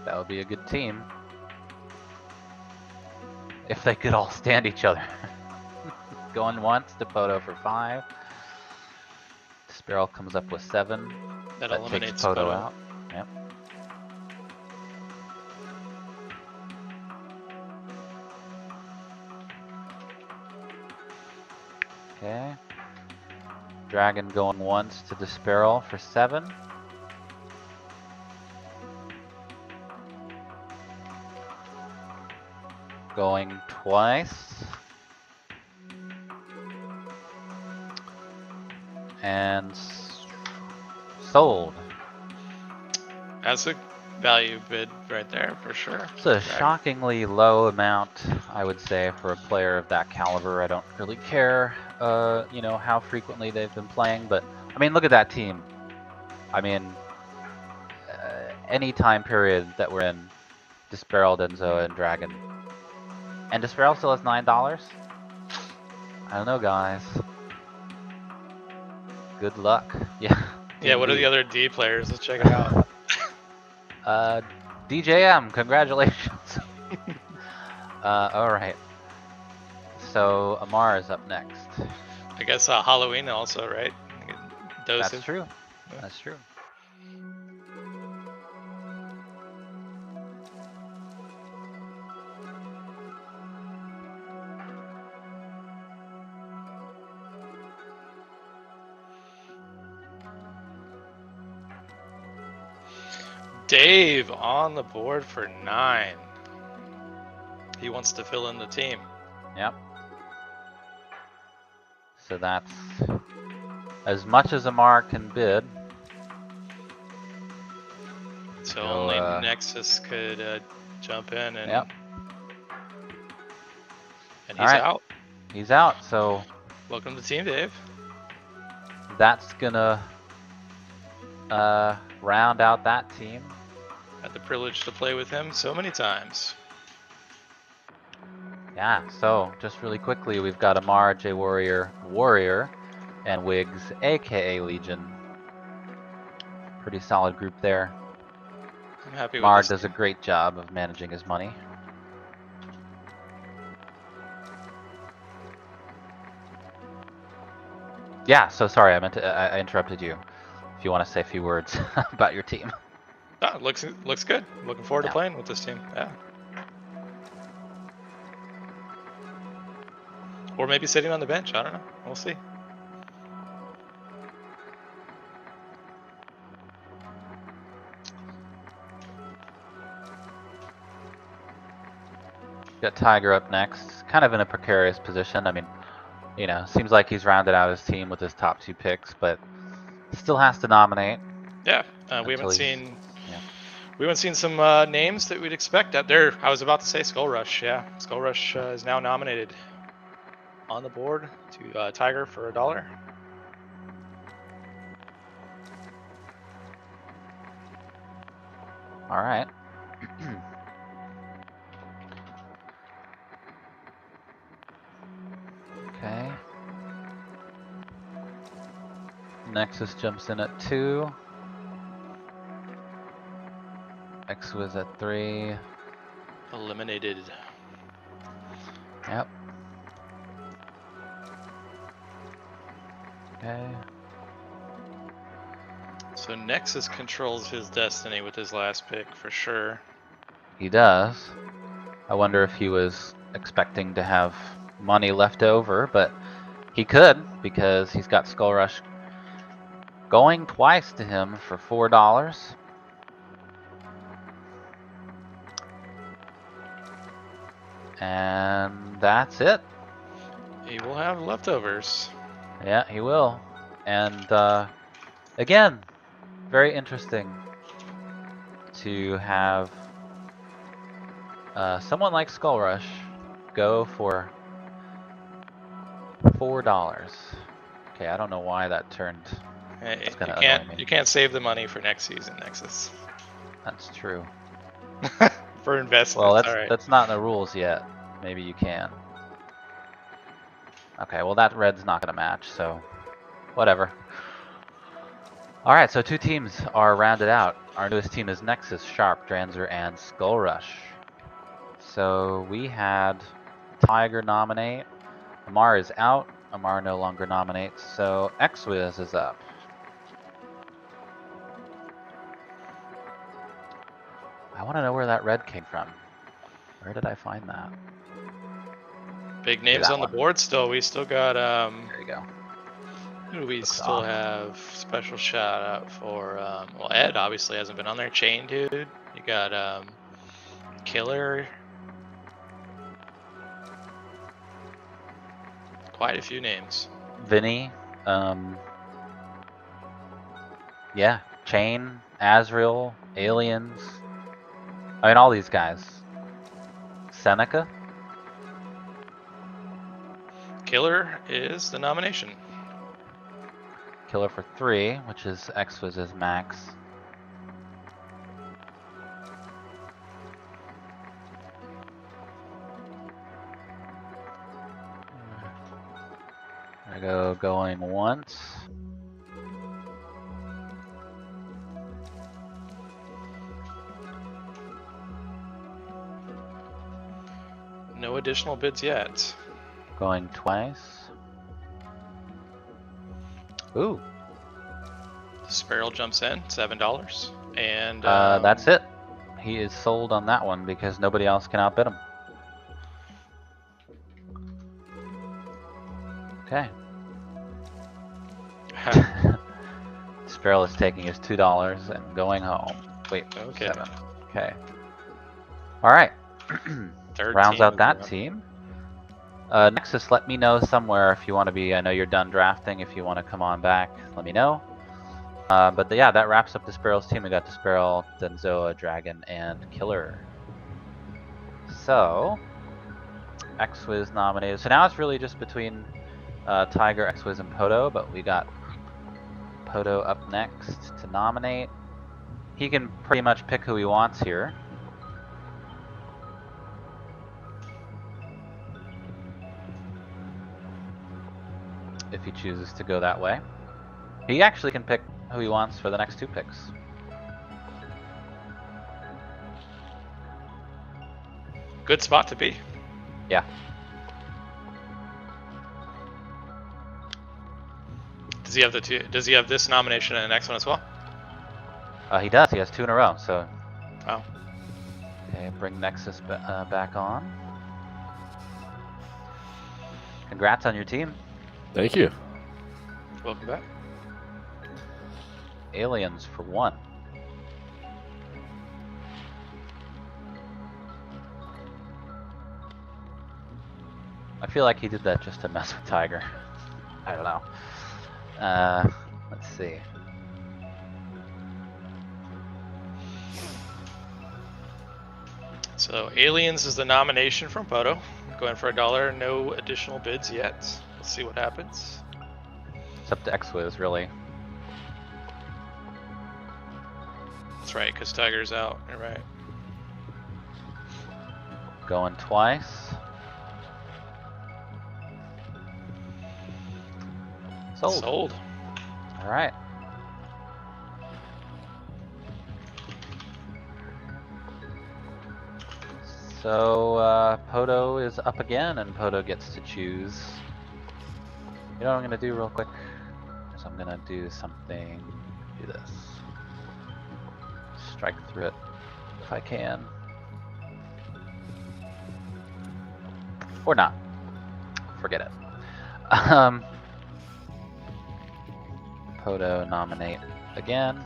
A: That would be a good team. If they could all stand each other. Going once to Poto for 5. Sparrow comes up with 7.
C: That
A: That
C: eliminates
A: takes Poto
C: Poto.
A: out. Yep. Okay. Dragon going once to Disparel for 7. Going twice. And sold.
C: That's a value bid right there for sure.
A: It's a shockingly low amount, I would say, for a player of that caliber. I don't really care, you know, how frequently they've been playing, but I mean, look at that team. I mean, any time period that we're in, Disparel, Denzo, and Dragon. And Disparel still has $9? I don't know, guys. Good luck. Yeah.
C: Yeah, what are the other D players? Let's check it out.
A: DJM, congratulations. All right. So Amar is up next.
C: I guess Halloween also, right?
A: That's
C: Dosage.
A: true.
C: Yeah.
A: That's true.
C: Dave on the board for 9. He wants to fill in the team.
A: Yep. So that's as much as Amar can bid.
C: So
A: Go,
C: only Nexus could jump in and
A: Yep.
C: and
A: All
C: he's
A: right.
C: out.
A: He's out. So
C: Welcome to the team, Dave.
A: that's gonna round out that team.
C: Had the privilege to play with him so many times.
A: Yeah, so just really quickly, we've got Amar, J Warrior, and Wiggs, aka Legion. Pretty solid group there.
C: I'm happy with
A: Amar
C: this
A: does a
C: team.
A: great job of managing his money. Yeah, so sorry, I interrupted you. If you want to say a few words about your team.
C: Ah, looks good. Looking forward to
A: Yeah.
C: playing with this team. Yeah. Or maybe sitting on the bench. I don't know. We'll see.
A: Got Tiger up next, kind of in a precarious position. I mean, you know, seems like he's rounded out his team with his top 2 picks, but still has to nominate.
C: Yeah, we
A: until
C: haven't
A: he's-
C: seen.
A: yeah.
C: We haven't seen some names that we'd expect out there. I was about to say Skull Rush. Yeah, Skull Rush is now nominated on the board to Tiger for $1.
A: All right. Okay. Nexus jumps in at 2. X-Wiz at 3.
C: Eliminated.
A: Yep. Okay.
C: So Nexus controls his destiny with his last pick for sure.
A: He does. I wonder if he was expecting to have money left over, but he could because he's got Skull Rush going twice to him for $4. And that's it.
C: He will have leftovers.
A: Yeah, he will. And again, very interesting to have someone like Skull Rush go for $4. Okay, I don't know why that turned.
C: Hey,
A: That's gonna annoy me.
C: you can't save the money for next season, Nexus.
A: That's true.
C: For investments,
A: Well,
C: all right.
A: that's not in the rules yet. Maybe you can. Okay, well that red's not gonna match, so whatever. All right, so 2 teams are rounded out. Our newest team is Nexus, Sharp, Dranzer, and Skull Rush. So we had Tiger nominate. Amar is out. Amar no longer nominates. So X-Wiz is up. I want to know where that red came from. Where did I find that?
C: Big names
A: that
C: on the
A: one.
C: board still. We still got
A: There you go.
C: who do we
A: Looks
C: still
A: off.
C: have special shout out for well, Ed obviously hasn't been on there. Chain Dude. You got Killer. Quite a few names.
A: Vinny. Yeah. Chain, Azrael, Aliens. I mean, all these guys. Seneca.
C: Killer is the nomination.
A: Killer for 3, which is X-Wiz's max. I go going once.
C: No additional bids yet.
A: Going twice. Ooh,
C: Sparrow jumps in, $7. And
A: that's it. He is sold on that one because nobody else can outbid him. Okay. Sparrow is taking his $2 and going home. Wait,
C: Okay.
A: 7. Okay. All right.
C: Third
A: Rounds
C: team
A: out
C: is
A: that
C: up.
A: team. Nexus, let me know somewhere if you want to be. I know you're done drafting. If you want to come on back, let me know. But yeah, that wraps up the Sparrow's team. We got Sparrow, Denzoa, Dragon, and Killer. So, Xwiz nominated. So now it's really just between Tiger, Xwiz, and Poto, but we got Poto up next to nominate. He can pretty much pick who he wants here. If he chooses to go that way. He actually can pick who he wants for the next 2 picks.
C: Good spot to be.
A: Yeah.
C: Does he have the two? Does he have this nomination and the next one as well?
A: He does. He has 2 in a row. So.
C: Wow.
A: Okay, bring Nexus back on. Congrats on your team.
B: Thank you.
C: Welcome back.
A: Aliens for 1. I feel like he did that just to mess with Tiger. I don't know. Let's see.
C: So Aliens is the nomination from Poto. Going for $1. No additional bids yet. Let's see what happens.
A: It's up to Xwiz, really.
C: That's right, because Tiger's out. You're right.
A: Going twice. Sold.
C: Sold.
A: All right. So Poto is up again, and Poto gets to choose. You know what I'm gonna do real quick? Is I'm gonna do something. Do this. Strike through it if I can, or not. Forget it. Poto nominate again.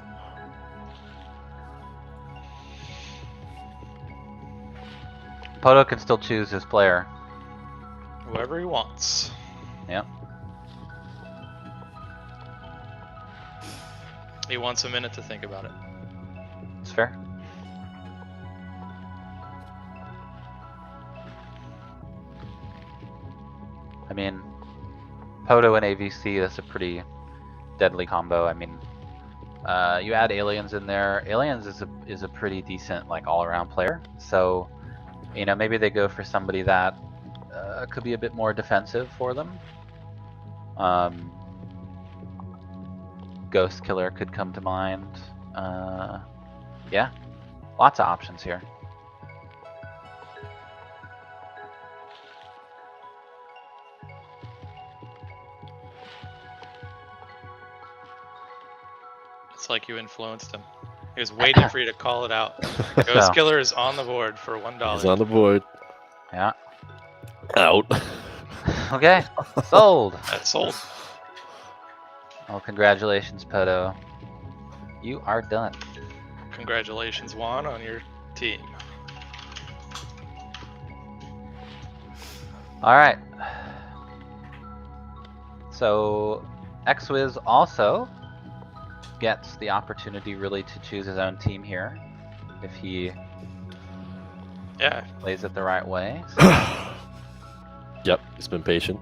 A: Poto can still choose his player.
C: Whoever he wants.
A: Yep.
C: He wants a minute to think about it.
A: It's fair. I mean, Poto and AVC, that's a pretty deadly combo. I mean, you add Aliens in there. Aliens is a pretty decent like all-around player. So, you know, maybe they go for somebody that could be a bit more defensive for them. Ghost Killer could come to mind. Yeah, lots of options here.
C: It's like you influenced him. He was waiting for you to call it out. Ghost
A: So,
C: Killer is on the board for $1.
B: He's on the board.
A: yeah.
B: Out.
A: Okay, sold.
C: That's sold.
A: Well, congratulations, Poto. You are done.
C: Congratulations, Juan, on your team.
A: All right. So, Xwiz also gets the opportunity really to choose his own team here, if he
C: Yeah.
A: plays it the right way. So,
B: Yep, he's been patient.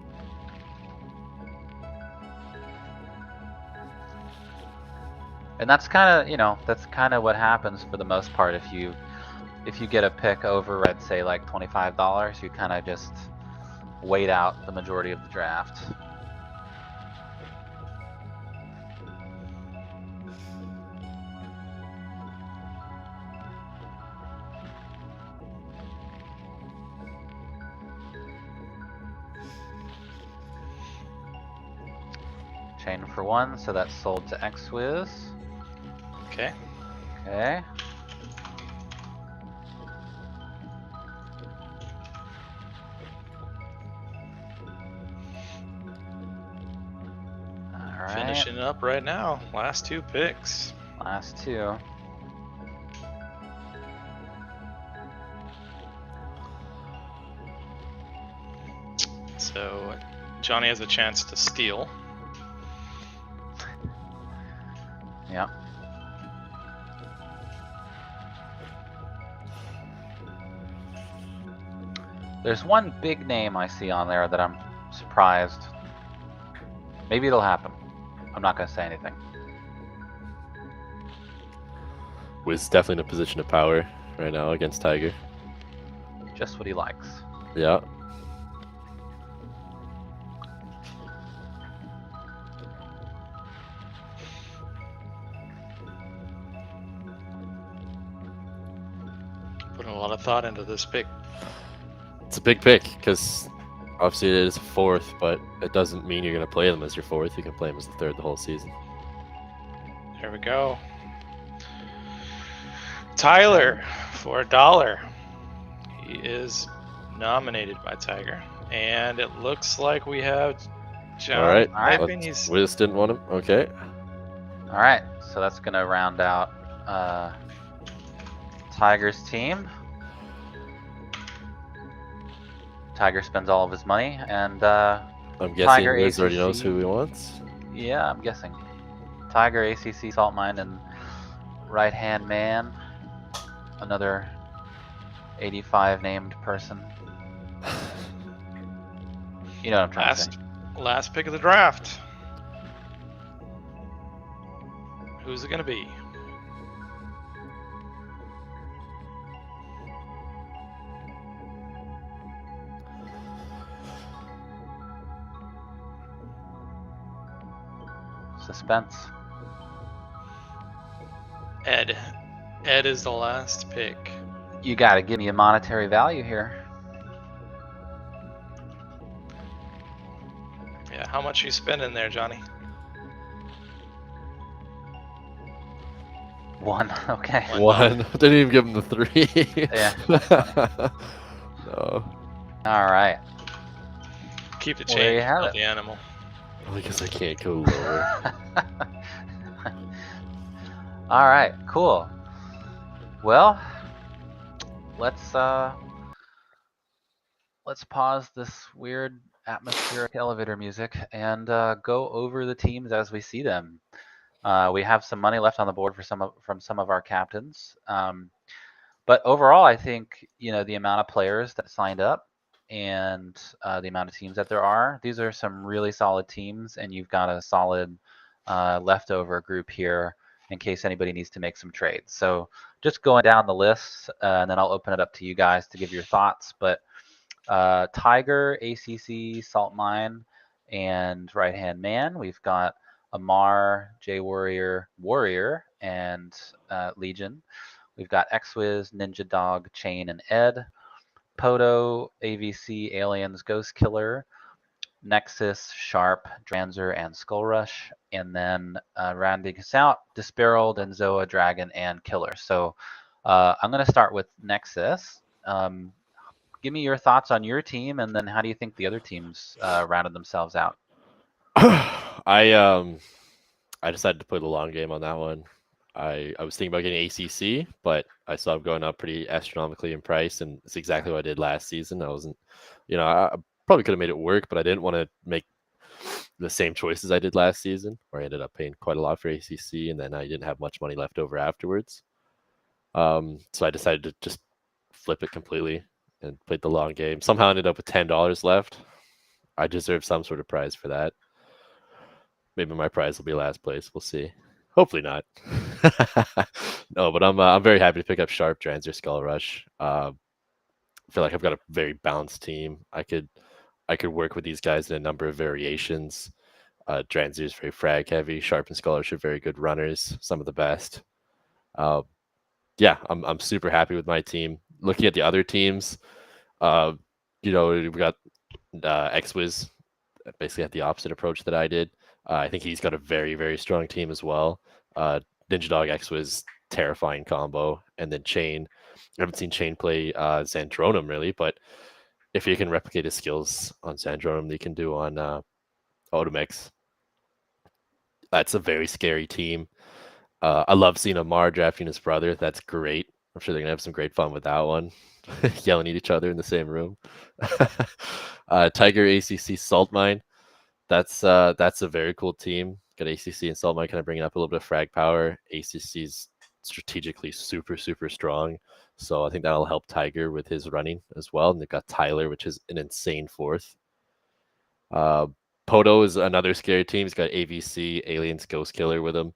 A: and that's kind of, you know, that's kind of what happens for the most part. If you get a pick over, I'd say like $25, you kind of just wait out the majority of the draft. Chain for 1, so that's sold to Xwiz.
C: Okay.
A: Okay. All right.
C: Finishing up right now. Last 2 picks.
A: Last 2.
C: So Johnny has a chance to steal.
A: Yep. There's one big name I see on there that I'm surprised. Maybe it'll happen. I'm not going to say anything.
B: Wiz definitely in a position of power right now against Tiger.
A: Just what he likes.
B: Yeah.
C: Putting a lot of thought into this pick.
B: It's a big pick because obviously it is a 4th, but it doesn't mean you're going to play them as your 4th. You can play them as the 3rd the whole season.
C: Here we go. Tyler for $1. He is nominated by Tiger, and it looks like we have John.
B: All right.
C: typing. He's
B: Wiz didn't want him. Okay.
A: All right, so that's going to round out Tiger's team. Tiger spends all of his money, and
B: I'm guessing
A: Tiger
B: Wiz already knows
A: ACC.
B: who he wants.
A: Yeah, I'm guessing. Tiger, ACC, Salt Mine, and Right Hand Man. Another 85 named person. You know what I'm trying to say.
C: last pick of the draft. Who's it gonna be?
A: Suspense.
C: Ed. Ed is the last pick.
A: You got to give me a monetary value here.
C: Yeah, how much you spending there, Johnny?
A: 1. Okay.
B: One. Didn't even give him the 3.
A: Yeah.
B: No.
A: All right.
C: Keep the
A: Well, there you
C: change,
A: have
C: not
A: it.
C: the animal.
B: Only because I can't go lower.
A: All right. Cool. Well, let's pause this weird atmospheric elevator music and go over the teams as we see them. We have some money left on the board from some of our captains, but overall, I think the amount of players that signed up and the amount of teams that there are, these are some really solid teams, and you've got a solid leftover group here in case anybody needs to make some trades. So just going down the list, and then I'll open it up to you guys to give your thoughts. But Tiger, ACC, Salt Mine, and Right Hand Man. We've got Amar, J Warrior, and Legion. We've got Xwiz, Ninja Dog, Chain, and Ed. Poto, AVC, Aliens, Ghost Killer, Nexus, Sharp, Dranzer, and Skull Rush. And then rounding us out, Disparoled, Enzoa, Dragon, and Killer. So I'm going to start with Nexus. Give me your thoughts on your team, and then how do you think the other teams rounded themselves out?
B: I decided to play the long game on that one. I was thinking about getting ACC, but I saw it going up pretty astronomically in price, and it's exactly what I did last season. I wasn't, I probably could have made it work, but I didn't want to make the same choices I did last season, where I ended up paying quite a lot for ACC, and then I didn't have much money left over afterwards. So I decided to just flip it completely and played the long game. Somehow ended up with $10 left. I deserve some sort of prize for that. Maybe my prize will be last place. We'll see. Hopefully not. No, but I'm very happy to pick up Sharp, Dranzer, Skull Rush. I feel like I've got a very balanced team. I could work with these guys in a number of variations. Dranzer is very frag heavy. Sharp and Skull Rush are very good runners, some of the best. Yeah, I'm super happy with my team. Looking at the other teams, we've got Xwiz basically had the opposite approach that I did. I think he's got a very, very strong team as well. Ninja Dog X was terrifying combo, and then Chain. I haven't seen Chain play Zandronum really, but if you can replicate his skills on Zandronum, you can do on Otomix. That's a very scary team. I love seeing Amar drafting his brother. That's great. I'm sure they're gonna have some great fun with that one, yelling at each other in the same room. Tiger ACC Salt Mine. That's a very cool team. Got ACC and Salt Mine kind of bringing up a little bit of frag power. ACC's strategically super, super strong. So I think that'll help Tiger with his running as well. And they've got Tyler, which is an insane fourth. Poto is another scary team. He's got AVC, Aliens, Ghost Killer with him.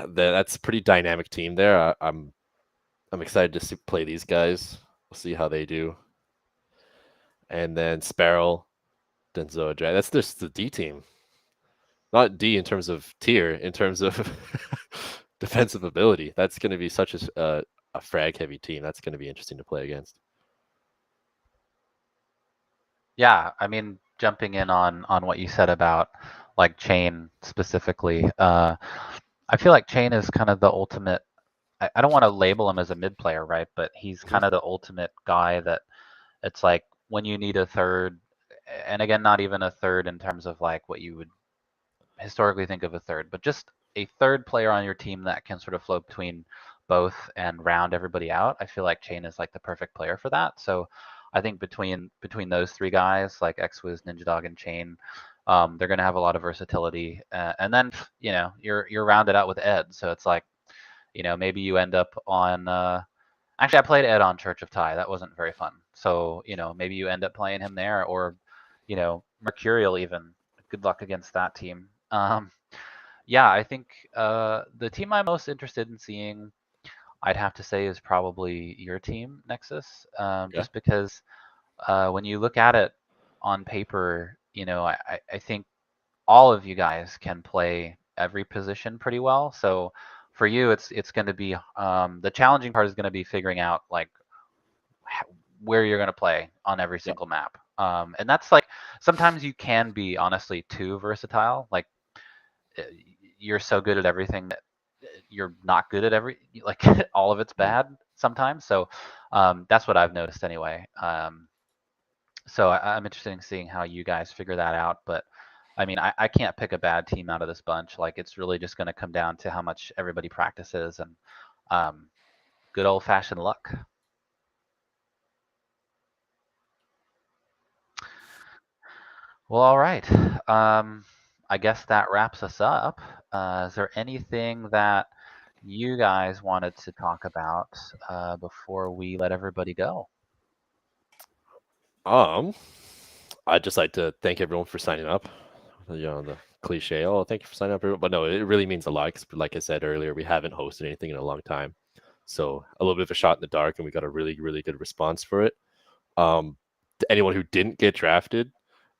B: That's a pretty dynamic team there. I'm excited to play these guys. We'll see how they do. And then Sparrow, Denzo, that's just the D team. Not D in terms of tier, in terms of defensive ability. That's going to be such a frag heavy team. That's going to be interesting to play against.
A: Yeah, I mean, jumping in on what you said about like Chain specifically, I feel like Chain is kind of the ultimate. I don't want to label him as a mid player, right? But he's kind of the ultimate guy that it's like when you need a third, and again, not even a third in terms of like what you would historically think of a third, but just a third player on your team that can sort of float between both and round everybody out. I feel like Chain is like the perfect player for that. So I think between those three guys, like Xwiz, Ninja Dog, and Chain, they're going to have a lot of versatility. And then you're rounded out with Ed, so it's like maybe you end up on. Actually, I played Ed on Church of Ty. That wasn't very fun. So maybe you end up playing him there, or Mercurial even. Good luck against that team. Yeah, I think the team I'm most interested in seeing, I'd have to say, is probably your team, Nexus. Just because when you look at it on paper, I think all of you guys can play every position pretty well. So for you, it's going to be the challenging part is going to be figuring out like where you're going to play on every single map. And that's like sometimes you can be honestly too versatile. Like you're so good at everything that you're not good at like all of it's bad sometimes. So that's what I've noticed anyway. So I'm interested in seeing how you guys figure that out. But I mean, I can't pick a bad team out of this bunch. Like it's really just going to come down to how much everybody practices and good old fashioned luck. Well, all right. I guess that wraps us up. Is there anything that you guys wanted to talk about before we let everybody go?
B: I'd just like to thank everyone for signing up. The cliche, oh, thank you for signing up. But no, it really means a lot. 'Cause like I said earlier, we haven't hosted anything in a long time. So a little bit of a shot in the dark, and we got a really, really good response for it. To anyone who didn't get drafted,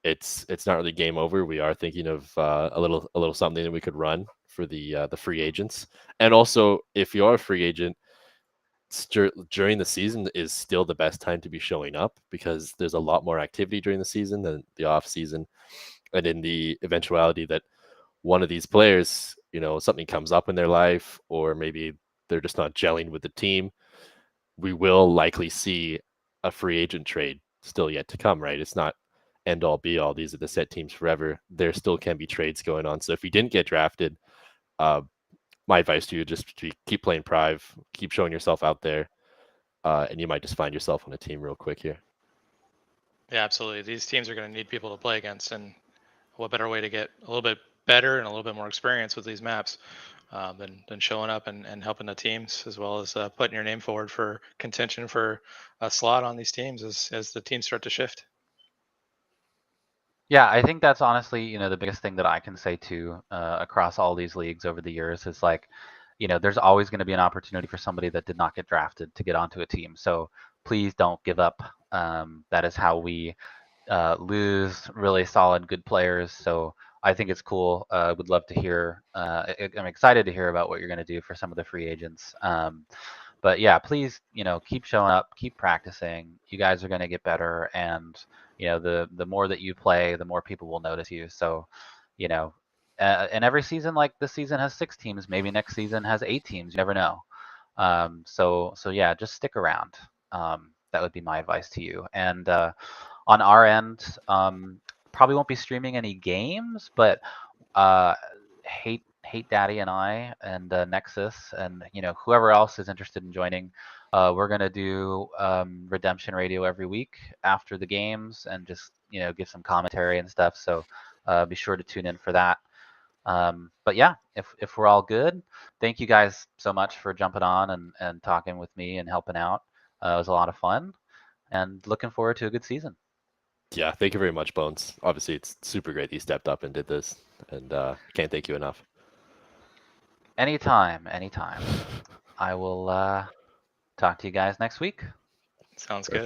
B: it's not really game over. We are thinking of a little something that we could run for the free agents. And also, if you are a free agent, during the season is still the best time to be showing up because there's a lot more activity during the season than the off season. And in the eventuality that one of these players, something comes up in their life, or maybe they're just not gelling with the team, we will likely see a free agent trade still yet to come, right? It's not end all be all. These are the set teams forever. There still can be trades going on. So if you didn't get drafted, my advice to you just to keep playing Prive, keep showing yourself out there, and you might just find yourself on a team real quick here.
C: Yeah, absolutely. These teams are going to need people to play against, and what better way to get a little bit better and a little bit more experience with these maps than showing up and helping the teams, as well as putting your name forward for contention for a slot on these teams as the teams start to shift.
A: Yeah, I think that's honestly, the biggest thing that I can say too across all these leagues over the years is like, there's always going to be an opportunity for somebody that did not get drafted to get onto a team. So please don't give up. That is how we lose really solid, good players. So I think it's cool. Would love to hear. I'm excited to hear about what you're going to do for some of the free agents. But yeah, please, keep showing up, keep practicing. You guys are going to get better, and the more that you play, the more people will notice you. So, you know, and every season, like this season has 6 teams, maybe next season has 8 teams. You never know. So yeah, just stick around. That would be my advice to you. And on our end, probably won't be streaming any games, but uh, Hate Daddy and I and Nexus and whoever else is interested in joining, we're gonna do Redemption Radio every week after the games and just give some commentary and stuff. So be sure to tune in for that. But yeah, if we're all good, thank you guys so much for jumping on and talking with me and helping out. It was a lot of fun and looking forward to a good season.
B: Yeah, thank you very much, Bones. Obviously, it's super great that you stepped up and did this, and can't thank you enough.
A: Anytime. I will talk to you guys next week.
C: Sounds
B: Perfect.
C: good.